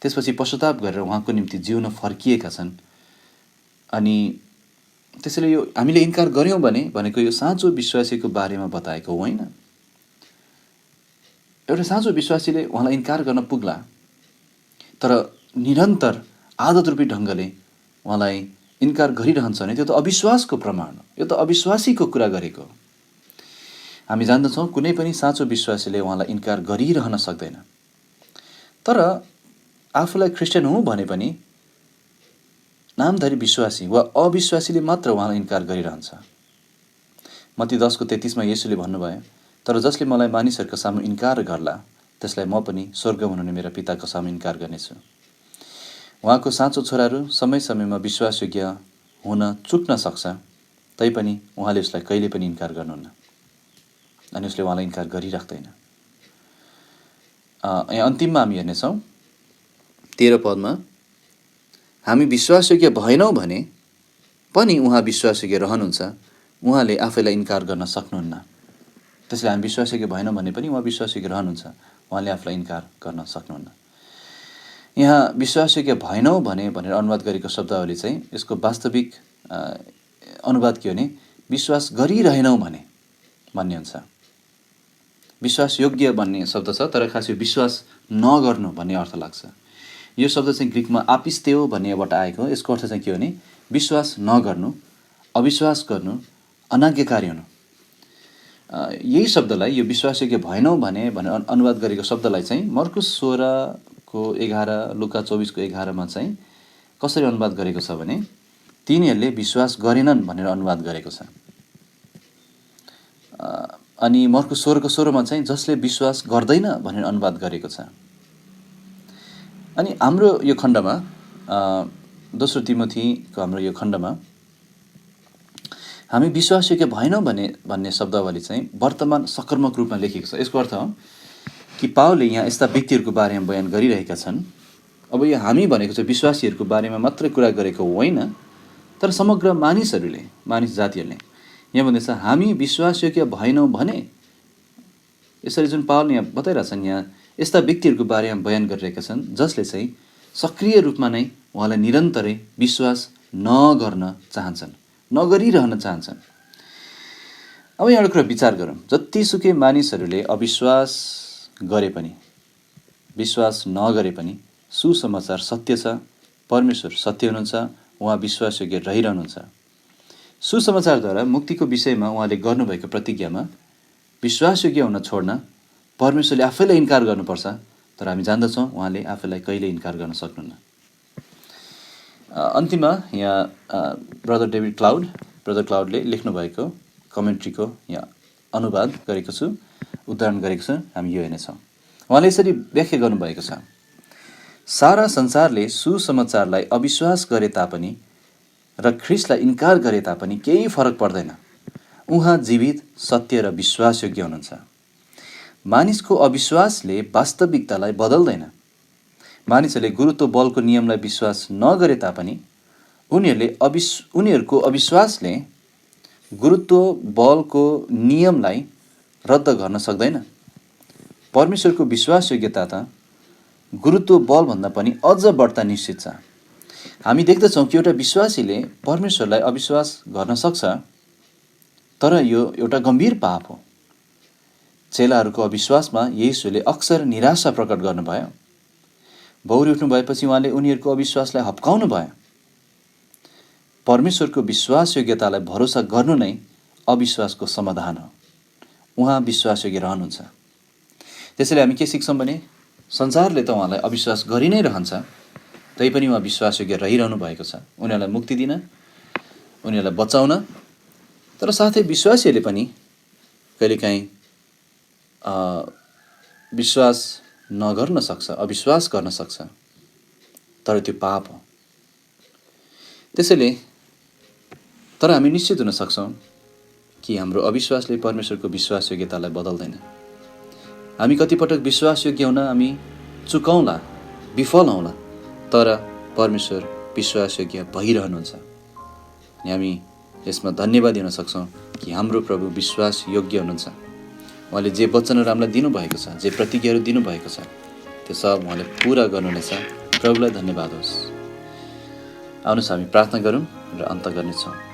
त्यसपछि पश्चाताप गरेर उहाँको निम्ति जिउन फर्किएका छन्। अनि त्यसैले यो हामीले इन्कार गऱ्यौँ भने भनेको यो साँचो विश्वासीको बारेमा बताएको होइन। एउटा साँचो विश्वासीले उहाँलाई इन्कार गर्न पुग्ला, तर निरन्तर आदत रूपी ढङ्गले उहाँलाई इन्कार गरिरहन्छ भने त्यो त अविश्वासको प्रमाण हो। यो त अविश्वासीको कुरा गरेको। हामी जान्दछौँ कुनै पनि साँचो विश्वासीले उहाँलाई इन्कार गरिरहन सक्दैन। तर आफूलाई क्रिस्चियन हुँ भने पनि नामधारी विश्वासी वा अविश्वासीले मात्र उहाँलाई इन्कार गरिरहन्छ। मत्ती 10:33 येशूले भन्नुभयो, तर जसले मलाई मानिसहरूका सामु इन्कार गर्ला त्यसलाई म पनि स्वर्गमा हुनुहुने मेरा पिताको सामु इन्कार गर्नेछु। उहाँको साँचो छोराहरू समय समयमा विश्वासयोग्य हुन चुक्न सक्छ, तैपनि उहाँले उसलाई कहिले पनि इन्कार गर्नुहुन्न। अनि उसले उहाँलाई इन्कार गरिराख्दैन। यहाँ अन्तिममा हामी हेर्नेछौँ 13 पदमा, हामी विश्वासयोग्य भएनौँ भने पनि उहाँ विश्वासयोग्य रहनुहुन्छ, उहाँले आफैलाई इन्कार गर्न सक्नुहुन्न। त्यसैले हामी विश्वासयोग्य भएनौँ भने पनि उहाँ विश्वासयोग्य रहनुहुन्छ, उहाँले आफूलाई इन्कार गर्न सक्नुहुन्न। यहाँ विश्वासयोग्य भएनौँ भनेर अनुवाद गरेको शब्दावली चाहिँ यसको वास्तविक अनुवाद के हो भने विश्वास गरिरहेनौँ भने भन्ने हुन्छ। विश्वासयोग्य भन्ने शब्द छ, तर खास यो विश्वास नगर्नु भन्ने अर्थ लाग्छ। यो शब्द चाहिँ ग्रिकमा आपिस्तेओ भन्नेबाट आएको हो। यसको अर्थ चाहिँ के हो भने विश्वास नगर्नु, अविश्वास गर्नु, अनाज्ञाकारी हुनु। यही शब्दलाई, यो विश्वासयोग्य भएनौँ भनेर अनुवाद गरेको शब्दलाई चाहिँ मर्कुस 16:11, लुका 24:11 चाहिँ कसरी अनुवाद गरेको छ भने तिनीहरूले विश्वास गरेनन् भनेर अनुवाद गरेको छ। अनि मर्कुस 16:16 चाहिँ जसले विश्वास गर्दैन भनेर अनुवाद गरेको छ। अनि हाम्रो यो खण्डमा 2 तिमोथीको हाम्रो यो खण्डमा हामी विश्वासयोग्य भएनौँ भन्ने शब्दावली चाहिँ वर्तमान सकारात्मक रूपमा लेखिएको छ। यसको अर्थ हो कि पावलले यहाँ यस्ता व्यक्तिहरूको बारेमा बयान गरिरहेका छन्। अब यो हामी भनेको चाहिँ विश्वासीहरूको बारेमा मात्रै कुरा गरेको होइन, तर समग्र मानिसहरूले, मानिस जातिहरूले। यहाँ भन्दैछ हामी विश्वासयोग्य भएनौँ भने, यसरी जुन पावलले यहाँ बताइरहेछन्, यहाँ यस्ता व्यक्तिहरूको बारेमा बयान गरिरहेका छन् जसले चाहिँ सक्रिय रूपमा नै उहाँलाई निरन्तरै विश्वास नगर्न चाहन्छन्, नगरिरहन चाहन्छन्। अब एउटा कुरा विचार गरौँ, जतिसुकै मानिसहरूले अविश्वास गरे पनि, विश्वास नगरे पनि सुसमाचार सत्य छ, परमेश्वर सत्य हुनुहुन्छ, उहाँ विश्वासयोग्य रहिरहनुहुन्छ। सुसमाचारद्वारा मुक्तिको विषयमा उहाँले गर्नुभएको प्रतिज्ञामा विश्वासयोग्य हुन छोड्न परमेश्वरले आफैलाई इन्कार गर्नुपर्छ, तर हामी जान्दछौँ उहाँले आफैलाई कहिले इन्कार गर्न सक्नुहुन्न। अन्तिममा यहाँ ब्रदर क्लाउडले लेख्नुभएको कमेन्ट्रीको यहाँ अनुवाद गरेको छु, उदाहरण गरेको छु, हामी यो हेर्नेछौँ। उहाँले यसरी व्याख्या गर्नुभएको छ, सारा संसारले सुसमाचारलाई अविश्वास गरे तापनि र ख्रिस्टलाई इन्कार गरे तापनि केही फरक पर्दैन। उहाँ जीवित, सत्य र विश्वासयोग्य हुनुहुन्छ। मानिसको अविश्वासले वास्तविकतालाई बदल्दैन। मानिसहरूले गुरुत्व बलको नियमलाई विश्वास नगरे तापनि उनीहरूको अविश्वासले गुरुत्व बलको नियमलाई रद्द गर्न सक्दैन। परमेश्वरको विश्वासयोग्यता त गुरुत्व बलभन्दा पनि अझ बढ्ता निश्चित छ। हामी देख्दछौँ कि एउटा विश्वासीले परमेश्वरलाई अविश्वास गर्न सक्छ, तर यो एउटा गम्भीर पाप हो। चेलाहरूको अविश्वासमा येशूले अक्सर निराशा प्रकट गर्नुभयो। बौरी उठ्नु भएपछि उहाँले उनीहरूको अविश्वासलाई हप्काउनु भयो। परमेश्वरको विश्वासयोग्यतालाई भरोसा गर्नु नै अविश्वासको समाधान हो। उहाँ विश्वासयोग्य रहनुहुन्छ। त्यसैले हामी के सिक्छौँ भने संसारले त उहाँलाई अविश्वास गरि नै रहन्छ, तैपनि उहाँ विश्वासयोग्य रहिरहनु भएको छ, उनीहरूलाई मुक्ति दिन, उनीहरूलाई बचाउन। तर साथै विश्वासीहरूले पनि कहिलेकाहीँ विश्वास नगर्न सक्छ, अविश्वास गर्न सक्छ, तर त्यो पाप हो। त्यसैले तर हामी निश्चित हुन सक्छौँ कि हाम्रो अविश्वासले परमेश्वरको विश्वासयोग्यतालाई बदल्दैन। हामी कतिपटक विश्वासयोग्य हुन हामी चुकौँला, विफल हौँला, तर परमेश्वर विश्वासयोग्य भइरहनुहुन्छ। अनि हामी यसमा धन्यवाद दिन सक्छौँ कि हाम्रो प्रभु विश्वासयोग्य हुनुहुन्छ। उहाँले जे वचनहरू हामीलाई दिनुभएको छ, जे प्रतिज्ञाहरू दिनुभएको छ, त्यो सब उहाँले पुरा गर्नुहुनेछ। प्रभुलाई धन्यवाद होस्। आउनुहोस् हामी प्रार्थना गरौँ र अन्त गर्नेछौँ।